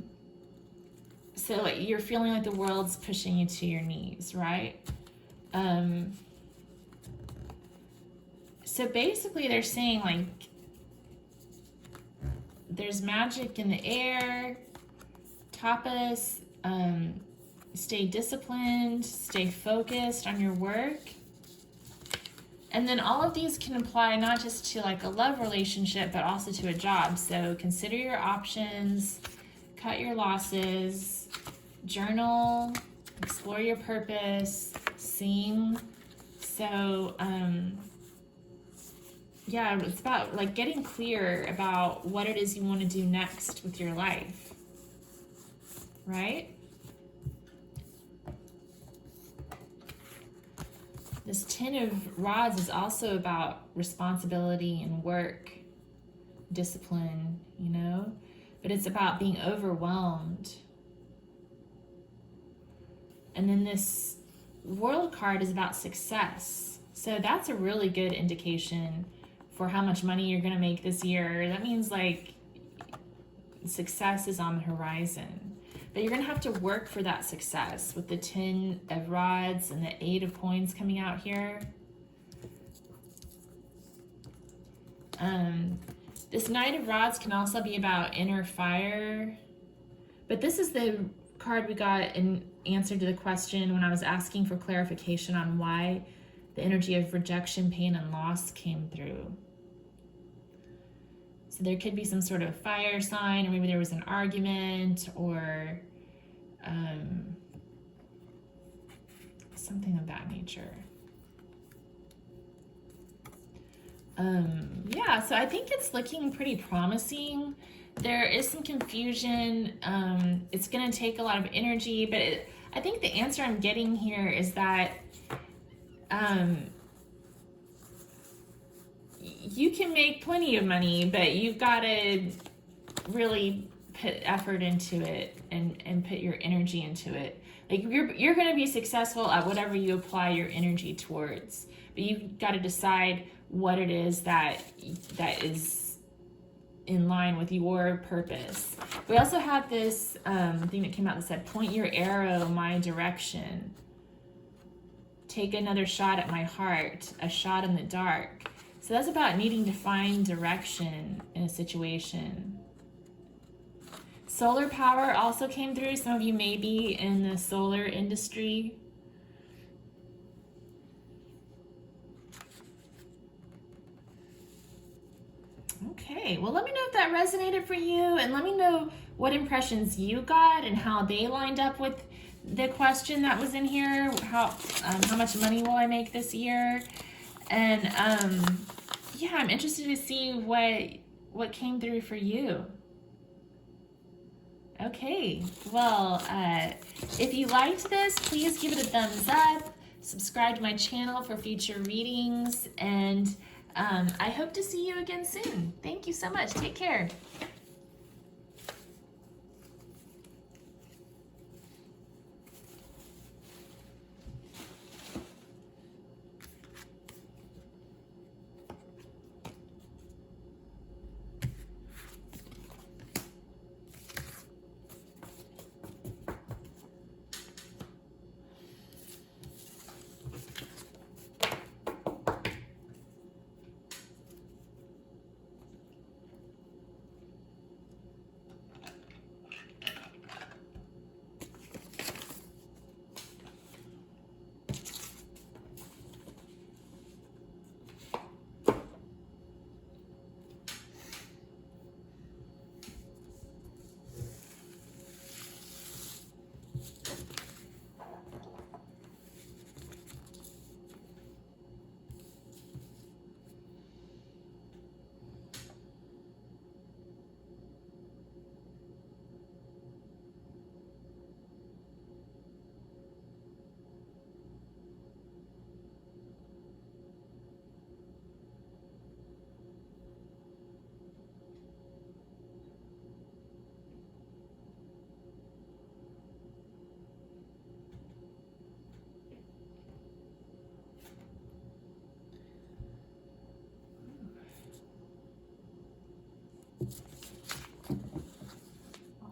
like you're feeling like the world's pushing you to your knees, right? So basically they're saying like there's magic in the air, tapas, stay disciplined, stay focused on your work. And then all of these can apply not just to like a love relationship, but also to a job. So consider your options, cut your losses, journal, explore your purpose, sing. So, yeah, it's about like getting clear about what it is you want to do next with your life, right? This 10 of Rods is also about responsibility and work, discipline, you know, but it's about being overwhelmed. And then this World card is about success. So that's a really good indication for how much money you're going to make this year. That means like success is on the horizon. But you're going to have to work for that success with the 10 of Rods and the 8 of Coins coming out here. This Knight of Rods can also be about inner fire. But this is the card we got in answer to the question when I was asking for clarification on why the energy of rejection, pain, and loss came through. So there could be some sort of fire sign, or maybe there was an argument, or something of that nature. Yeah, so I think it's looking pretty promising. There is some confusion. It's going to take a lot of energy, but I think the answer I'm getting here is that you can make plenty of money, but you've got to really put effort into it and put your energy into it. Like you're going to be successful at whatever you apply your energy towards, but you've got to decide what it is that is in line with your purpose. We also have this thing that came out that said, point your arrow my direction. Take another shot at my heart, a shot in the dark. So that's about needing to find direction in a situation. Solar power also came through. Some of you may be in the solar industry. Okay, well, let me know if that resonated for you, and let me know what impressions you got and how they lined up with the question that was in here. How much money will I make this year? And yeah, I'm interested to see what came through for you. Okay, well, if you liked this, please give it a thumbs up, subscribe to my channel for future readings, and I hope to see you again soon. Thank you so much. Take care.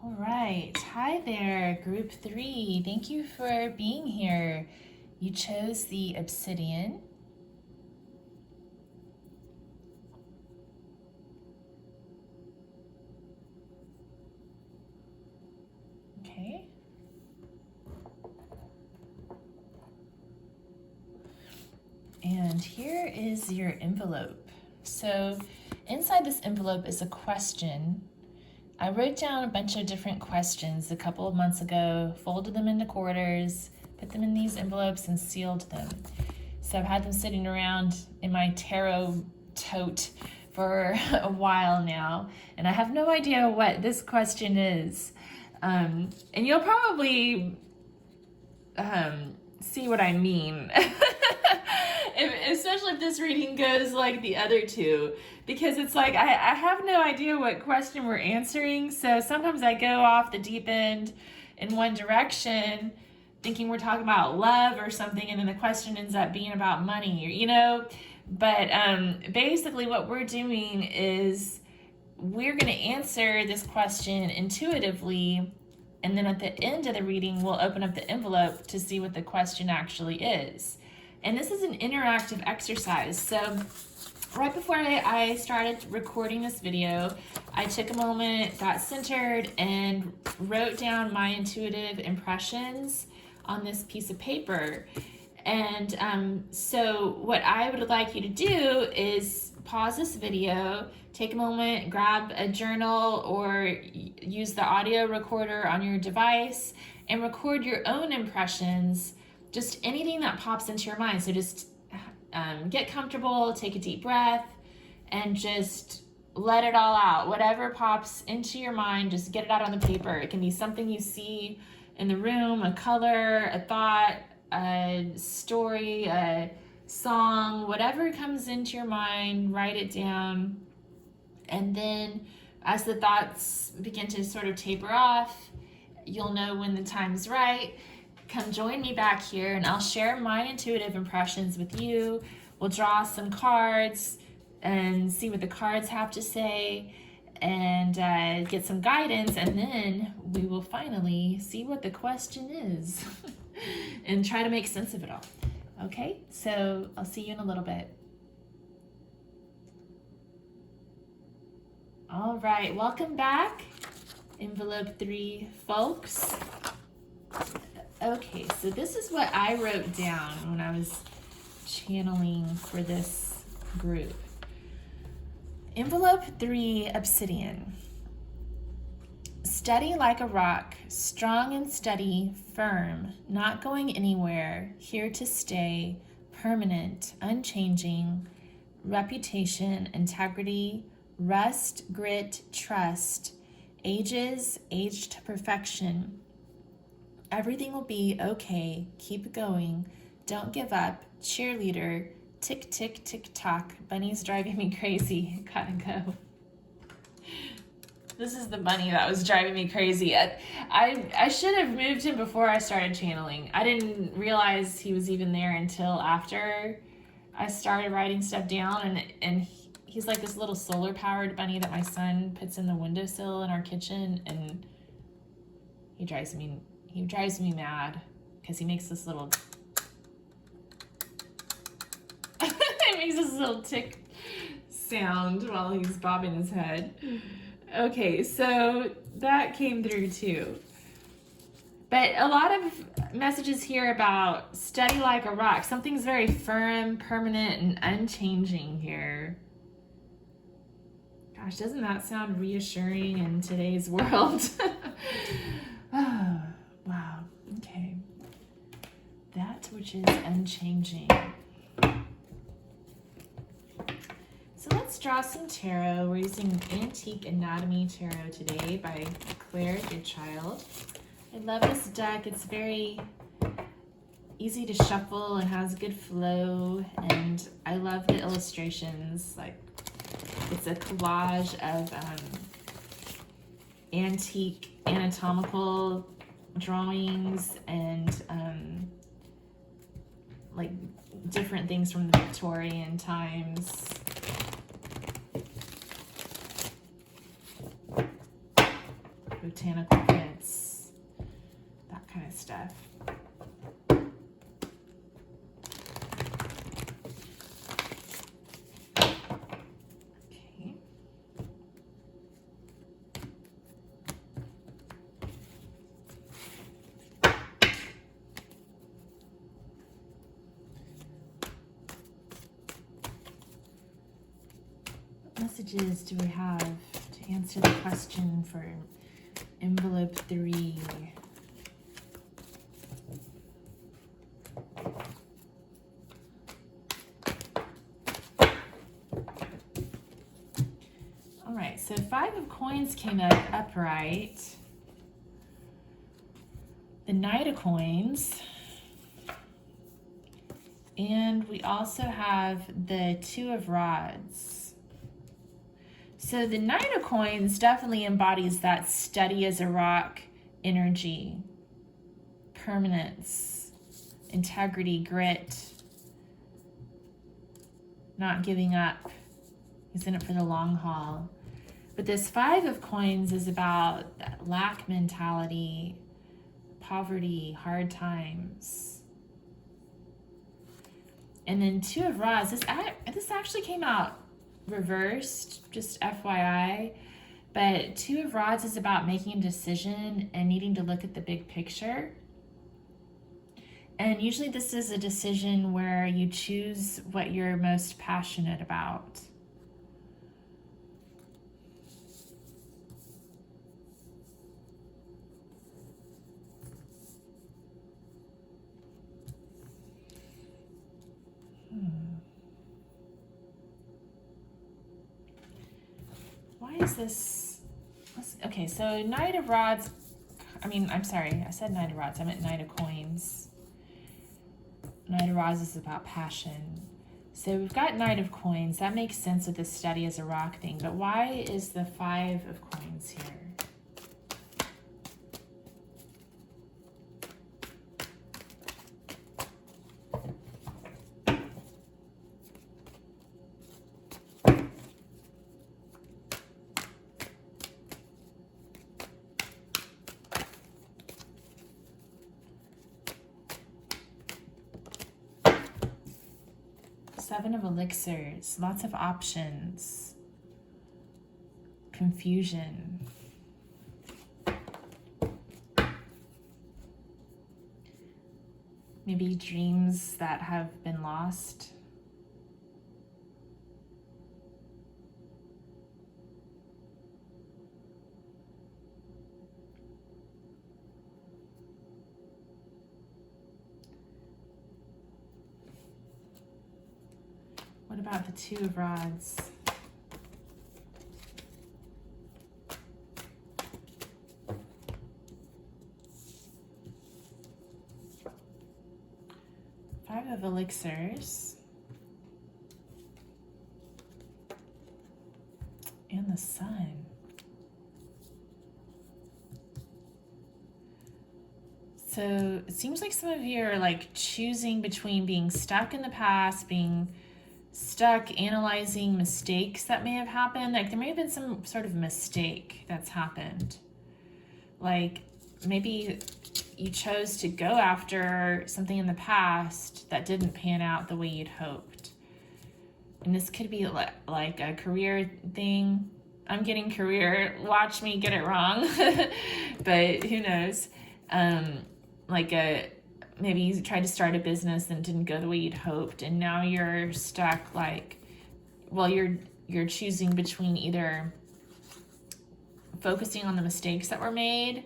All right. Hi there, group 3. Thank you for being here. You chose the obsidian. Okay. And here is your envelope. So inside this envelope is a question. I wrote down a bunch of different questions a couple of months ago, folded them into quarters, put them in these envelopes, and sealed them. So I've had them sitting around in my tarot tote for a while now, and I have no idea what this question is. And you'll probably see what I mean. Especially if this reading goes like the other two, because it's like I have no idea what question we're answering, so sometimes I go off the deep end in one direction thinking we're talking about love or something, and then the question ends up being about money, you know. But basically what we're doing is we're going to answer this question intuitively, and then at the end of the reading we'll open up the envelope to see what the question actually is. And this is an interactive exercise. So right before I started recording this video, I took a moment, got centered, and wrote down my intuitive impressions on this piece of paper. And so what I would like you to do is pause this video, take a moment, grab a journal, or use the audio recorder on your device and record your own impressions. Just anything that pops into your mind. So just get comfortable, take a deep breath, and just let it all out. Whatever pops into your mind, just get it out on the paper. It can be something you see in the room, a color, a thought, a story, a song, whatever comes into your mind, write it down. And then As the thoughts begin to sort of taper off, you'll know when the time's right. Come join me back here and I'll share my intuitive impressions with you. We'll draw some cards and see what the cards have to say and get some guidance, and then we will finally see what the question is and try to make sense of it all. Okay, so I'll see you in a little bit. All right, welcome back, envelope 3 folks. Okay, so this is what I wrote down when I was channeling for this group. Envelope 3, obsidian. Steady like a rock, strong and steady, firm, not going anywhere, here to stay, permanent, unchanging, reputation, integrity, rust, grit, trust, ages, aged to perfection. Everything will be okay, keep going, don't give up, cheerleader, tick, tick, tick, tock, bunny's driving me crazy, gotta go. This is the bunny that was driving me crazy. I should have moved him before I started channeling. I didn't realize he was even there until after I started writing stuff down, and he's like this little solar powered bunny that my son puts in the windowsill in our kitchen, and he drives me mad because he makes this little he makes this little tick sound while he's bobbing his head. Okay, so that came through too. But a lot of messages here about steady like a rock. Something's very firm, permanent, and unchanging here. Gosh, doesn't that sound reassuring in today's world? Oh, wow. Okay. That which is unchanging. So let's draw some tarot. We're using Antique Anatomy Tarot today by Claire Goodchild. I love this deck. It's very easy to shuffle and has good flow, and I love the illustrations. Like, it's a collage of antique anatomical drawings and like different things from the Victorian times. Botanical prints, that kind of stuff. Okay. What messages do we have to answer the question for envelope 3? All right, so 5 of coins came up upright. The Knight of coins. And we also have the 2 of rods. So the Knight of coins definitely embodies that steady as a rock energy, permanence, integrity, grit, not giving up. He's in it for the long haul. But this 5 of coins is about that lack mentality, poverty, hard times. And then 2 of rods, this actually came out reversed, just FYI, but 2 of rods is about making a decision and needing to look at the big picture. And usually this is a decision where you choose what you're most passionate about. Why is this? Okay, so Knight of Rods, I'm sorry, I said Knight of Rods, I meant Knight of Coins. Knight of Rods is about passion. So we've got Knight of Coins. That makes sense with the steady as a rock thing. But why is the 5 of Coins here? Seven of Elixirs, lots of options, confusion. Maybe dreams that have been lost. What about the 2 of Rods? Five of Elixirs. And the Sun. So it seems like some of you are like choosing between being stuck in the past, being stuck analyzing mistakes that may have happened. Like there may have been some sort of mistake that's happened. Like maybe you chose to go after something in the past that didn't pan out the way you'd hoped. And this could be like a career thing. I'm getting career, watch me get it wrong, but who knows? Maybe you tried to start a business and didn't go the way you'd hoped, and now you're stuck you're choosing between either focusing on the mistakes that were made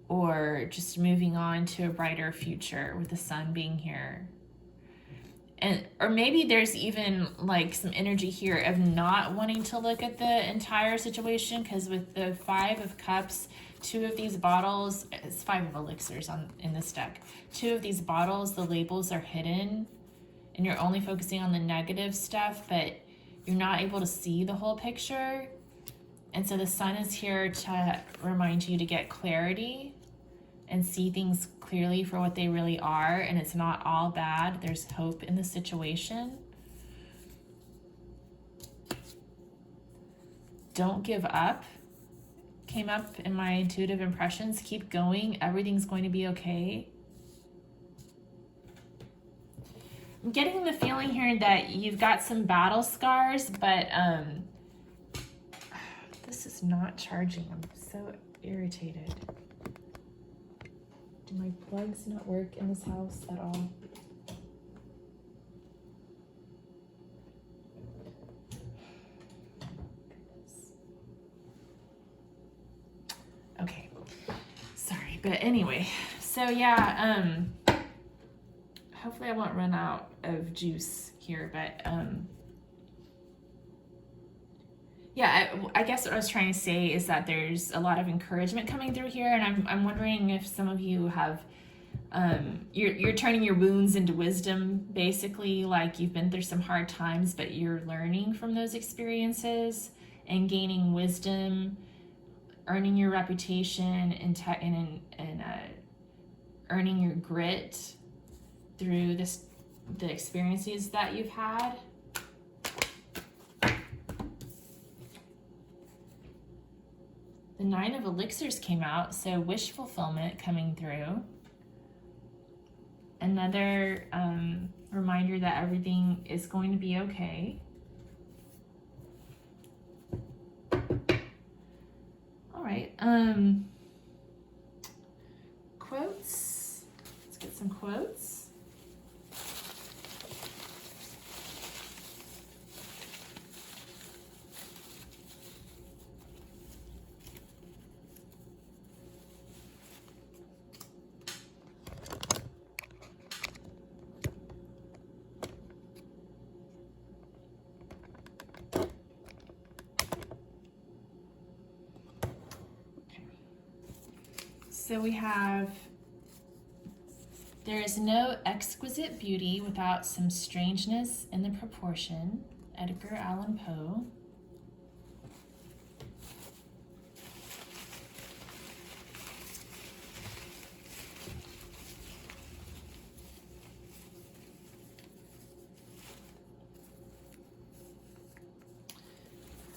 or just moving on to a brighter future with the Sun being here. Or maybe there's even like some energy here of not wanting to look at the entire situation, because with the 5 of Cups, 2 of these bottles, it's 5 of Elixirs in this deck. 2 of these bottles, the labels are hidden and you're only focusing on the negative stuff, but you're not able to see the whole picture. And so the Sun is here to remind you to get clarity and see things clearly for what they really are, and it's not all bad. There's hope in the situation. Don't give up came up in my intuitive impressions. Keep going. Everything's going to be okay. I'm getting the feeling here that you've got some battle scars, but this is not charging. I'm so irritated. Do my plugs not work in this house at all? Okay, sorry, but anyway, so yeah, hopefully I won't run out of juice here, but yeah, I guess what I was trying to say is that there's a lot of encouragement coming through here, and I'm wondering if some of you have, you're turning your wounds into wisdom, basically, like you've been through some hard times, but you're learning from those experiences and gaining wisdom, earning your reputation, and earning your grit through the experiences that you've had. The 9 of Elixirs came out, so wish fulfillment coming through. Another reminder that everything is going to be okay. All right, quotes. Let's get some quotes. So we have There is no exquisite beauty without some strangeness in the proportion. Edgar Allan Poe.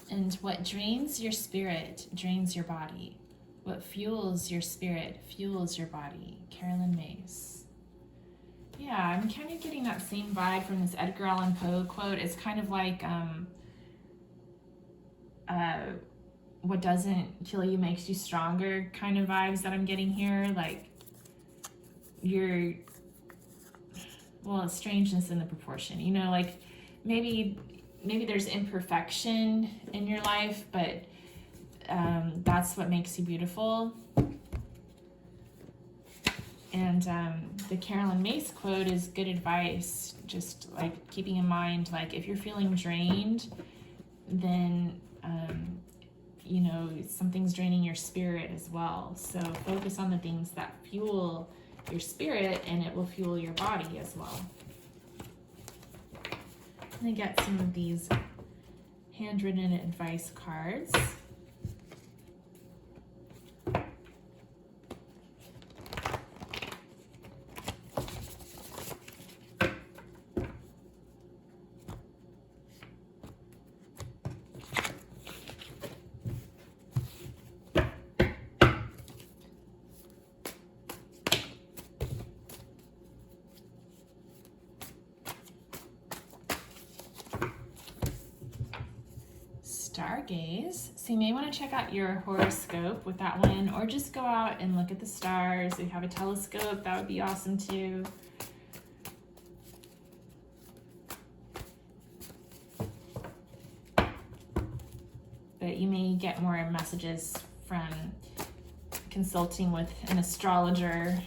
And what drains your spirit drains your body. What fuels your spirit fuels your body. Carolyn Mace. Yeah, I'm kind of getting that same vibe from this Edgar Allan Poe quote. It's kind of like, what doesn't kill you makes you stronger kind of vibes that I'm getting here. Like, it's strangeness in the proportion. You know, like maybe there's imperfection in your life, but that's what makes you beautiful. And the Carolyn Mace quote is good advice, just like keeping in mind, like if you're feeling drained, then, you know, something's draining your spirit as well. So focus on the things that fuel your spirit and it will fuel your body as well. I'm gonna get some of these handwritten advice cards. Stargaze. So you may want to check out your horoscope with that one, or just go out and look at the stars. If you have a telescope, that would be awesome too. But you may get more messages from consulting with an astrologer.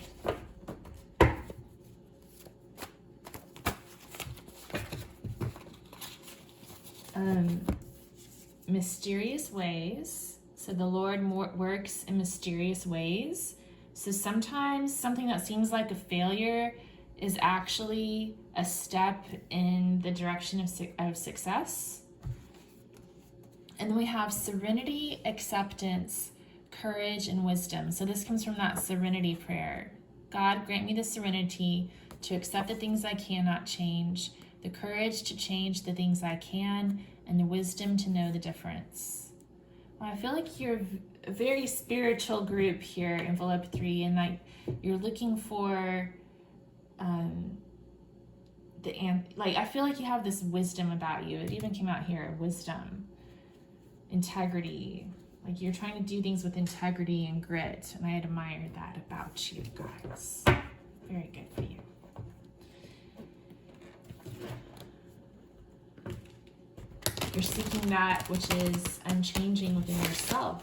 Mysterious ways. So the Lord works in mysterious ways. So sometimes something that seems like a failure is actually a step in the direction of success. And then we have serenity, acceptance, courage, and wisdom. So this comes from that serenity prayer. God, grant me the serenity to accept the things I cannot change, the courage to change the things I can, and the wisdom to know the difference. Well, I feel like you're a very spiritual group here, envelope 3, and like you're looking for I feel like you have this wisdom about you. It even came out here, wisdom, integrity. Like you're trying to do things with integrity and grit, and I admire that about you guys. Very good for you. You're seeking that which is unchanging within yourself.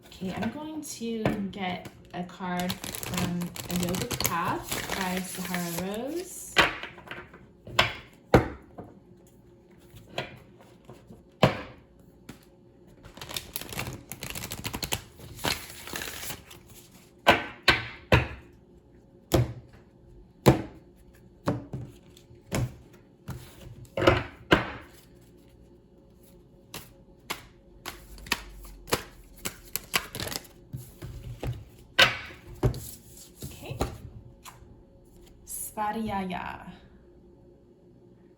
Okay, I'm going to get a card from A Yogic Path by Sahara Rose. Svadhyaya,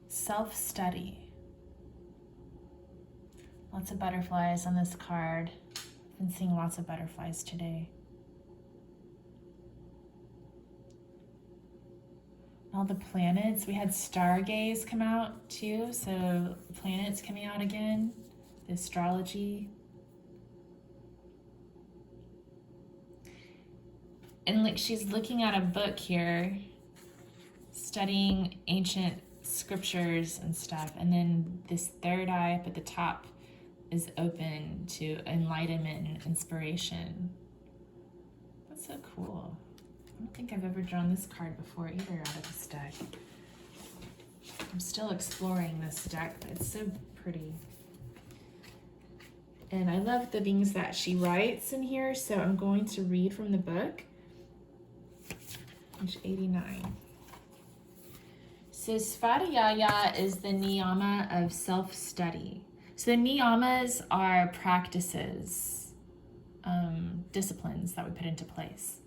self-study. Lots of butterflies on this card. I've been seeing lots of butterflies today. All the planets, we had Stargaze come out too, so planets coming out again, the astrology. And like she's looking at a book here, studying ancient scriptures and stuff, and then this third eye up at the top is open to enlightenment and inspiration. That's so cool. I don't think I've ever drawn this card before either out of this deck. I'm still exploring this deck, but it's so pretty. And I love the things that she writes in here, so I'm going to read from the book. Page 89. So Svadhyaya is the niyama of self-study. So the niyamas are practices, disciplines that we put into place.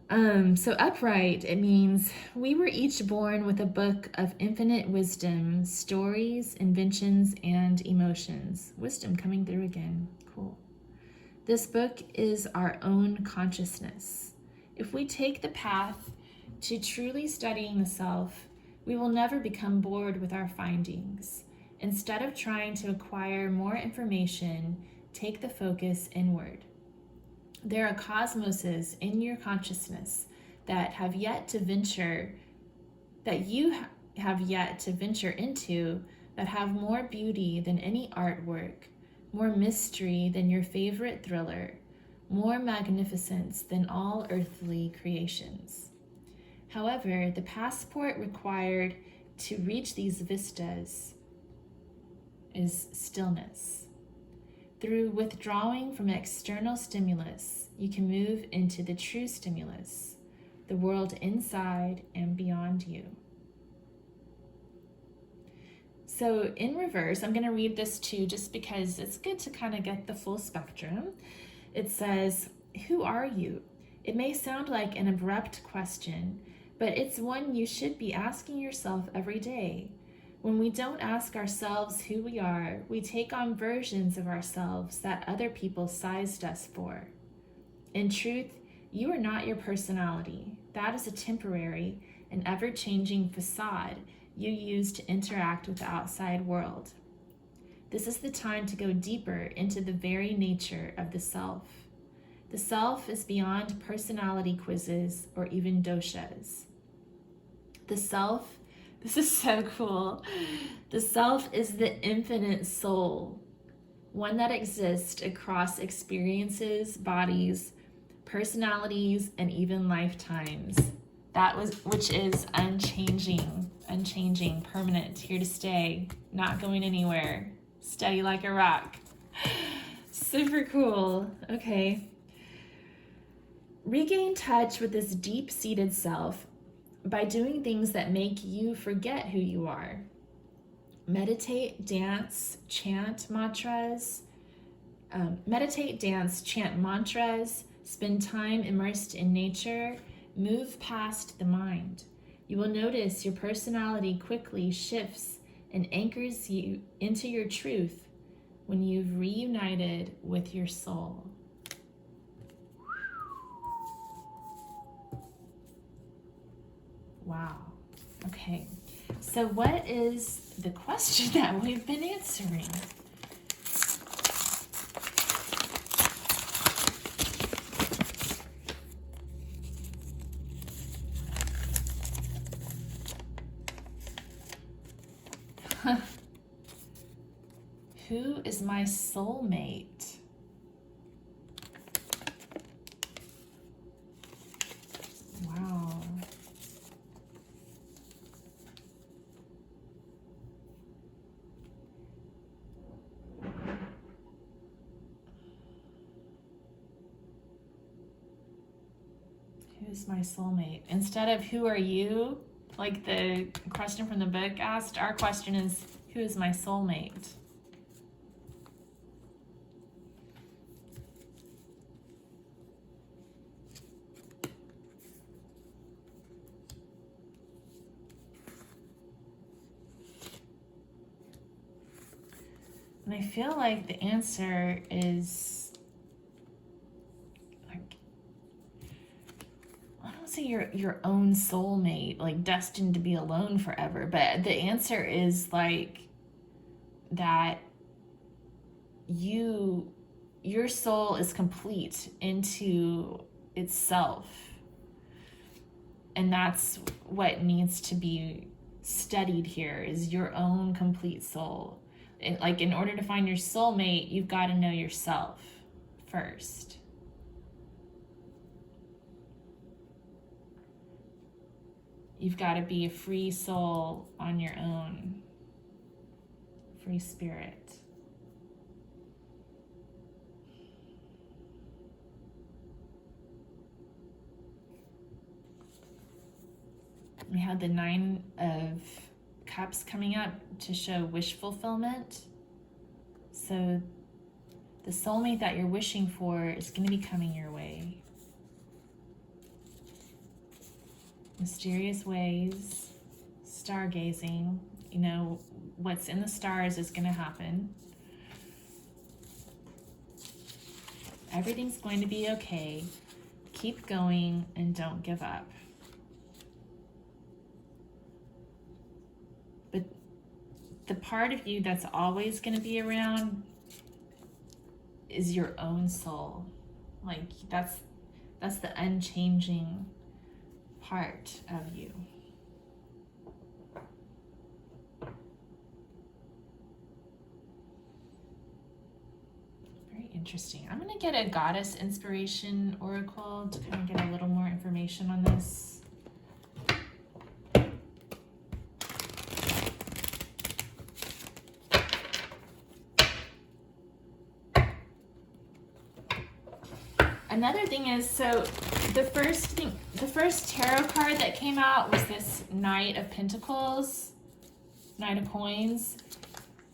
So upright, it means we were each born with a book of infinite wisdom, stories, inventions, and emotions. Wisdom coming through again. Cool. This book is our own consciousness. If we take the path to truly studying the self, we will never become bored with our findings. Instead of trying to acquire more information, take the focus inward. There are cosmoses in your consciousness that you have yet to venture into, that have more beauty than any artwork, more mystery than your favorite thriller, more magnificence than all earthly creations. However, the passport required to reach these vistas is stillness. Through withdrawing from external stimulus, you can move into the true stimulus, the world inside and beyond you. So in reverse, I'm going to read this too, just because it's good to kind of get the full spectrum. It says, "Who are you?" It may sound like an abrupt question, but it's one you should be asking yourself every day. When we don't ask ourselves who we are, we take on versions of ourselves that other people sized us for. In truth, you are not your personality. That is a temporary and ever-changing facade you use to interact with the outside world. This is the time to go deeper into the very nature of the self. The self is beyond personality quizzes or even doshas. The self, this is so cool. The self is the infinite soul, one that exists across experiences, bodies, personalities, and even lifetimes. Which is unchanging, permanent, here to stay, not going anywhere, steady like a rock. Super cool. Okay. Regain touch with this deep-seated self by doing things that make you forget who you are. Meditate, dance, chant mantras, spend time immersed in nature, move past the mind. You will notice your personality quickly shifts and anchors you into your truth when you've reunited with your soul. Wow. Okay. So what is the question that we've been answering? Who is my soulmate? Wow. Who's my soulmate? Instead of who are you, like the question from the book asked, our question is, who is my soulmate? And I feel like the answer is, like, I don't say your own soulmate, like destined to be alone forever, but the answer is like that your soul is complete into itself. And that's what needs to be studied here, is your own complete soul. Like, in order to find your soulmate, you've got to know yourself first. You've got to be a free soul on your own. Free spirit. We had the 9 of Cups coming up to show wish fulfillment. So the soulmate that you're wishing for is going to be coming your way. Mysterious ways, stargazing, you know, what's in the stars is going to happen. Everything's going to be okay. Keep going and don't give up. But the part of you that's always going to be around is your own soul. Like that's the unchanging part of you. Very interesting. I'm going to get a goddess inspiration oracle to kind of get a little more information on this. Another thing is, so the first tarot card that came out was this Knight of Pentacles, Knight of Coins,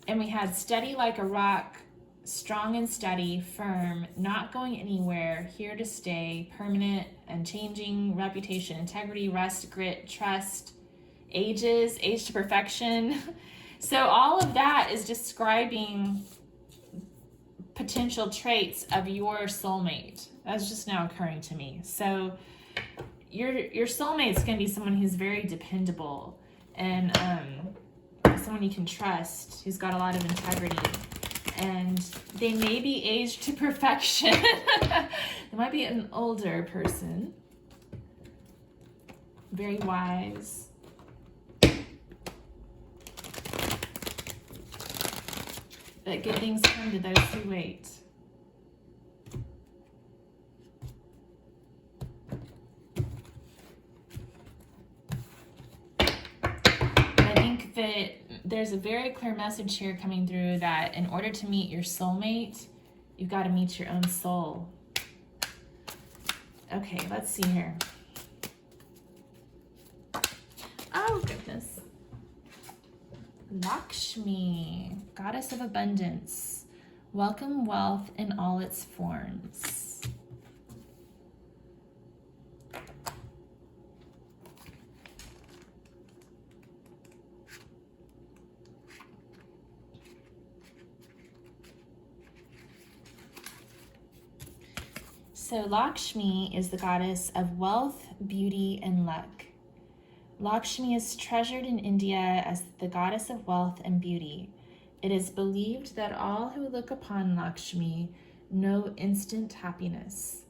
and we had steady like a rock, strong and steady, firm, not going anywhere, here to stay, permanent, unchanging, reputation, integrity, rest, grit, trust, age to perfection. So all of that is describing potential traits of your soulmate. That's just now occurring to me. So your soulmate is going to be someone who's very dependable and someone you can trust, who's got a lot of integrity. And they may be aged to perfection. They might be an older person. Very wise. But good things come to those who wait. I think that there's a very clear message here coming through that in order to meet your soulmate, you've got to meet your own soul. Okay, let's see here. Oh, goodness. Lakshmi, goddess of abundance. Welcome wealth in all its forms. So Lakshmi is the goddess of wealth, beauty, and luck. Lakshmi is treasured in India as the goddess of wealth and beauty. It is believed that all who look upon Lakshmi know instant happiness.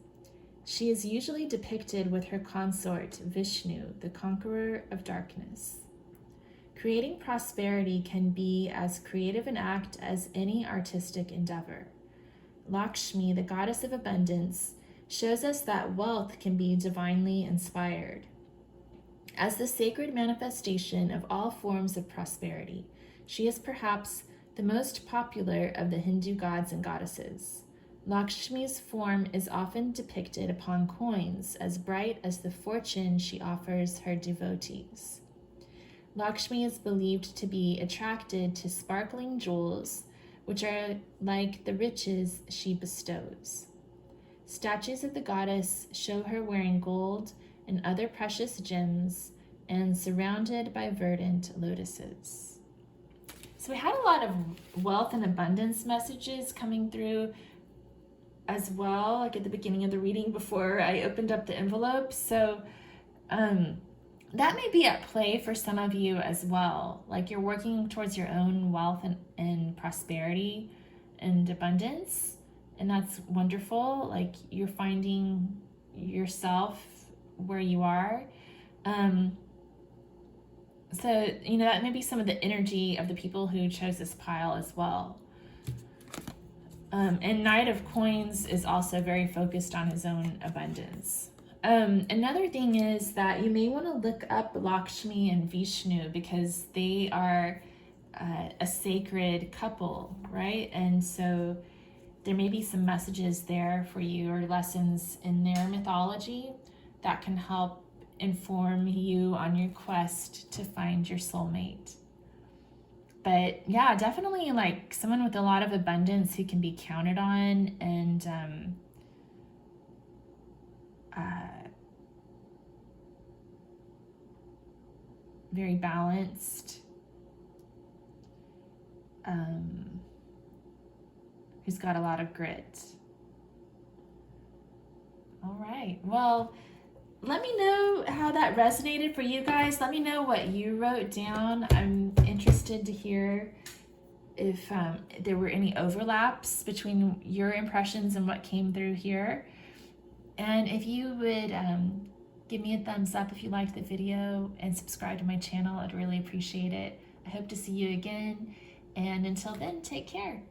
She is usually depicted with her consort, Vishnu, the conqueror of darkness. Creating prosperity can be as creative an act as any artistic endeavor. Lakshmi, the goddess of abundance, shows us that wealth can be divinely inspired. As the sacred manifestation of all forms of prosperity, she is perhaps the most popular of the Hindu gods and goddesses. Lakshmi's form is often depicted upon coins as bright as the fortune she offers her devotees. Lakshmi is believed to be attracted to sparkling jewels, which are like the riches she bestows. Statues of the goddess show her wearing gold and other precious gems, and surrounded by verdant lotuses. So we had a lot of wealth and abundance messages coming through as well, like at the beginning of the reading before I opened up the envelope. So that may be at play for some of you as well. Like you're working towards your own wealth and prosperity and abundance, and that's wonderful. Like you're finding yourself where you are. So, you know, that may be some of the energy of the people who chose this pile as well. And Knight of Coins is also very focused on his own abundance. Another thing is that you may want to look up Lakshmi and Vishnu because they are a sacred couple, right? And so there may be some messages there for you or lessons in their mythology that can help inform you on your quest to find your soulmate. But yeah, definitely like someone with a lot of abundance who can be counted on, and very balanced, who's got a lot of grit. All right, well, let me know how that resonated for you guys. Let me know what you wrote down. I'm interested to hear if there were any overlaps between your impressions and what came through here. And if you would give me a thumbs up if you liked the video and subscribe to my channel, I'd really appreciate it. I hope to see you again. And until then, take care.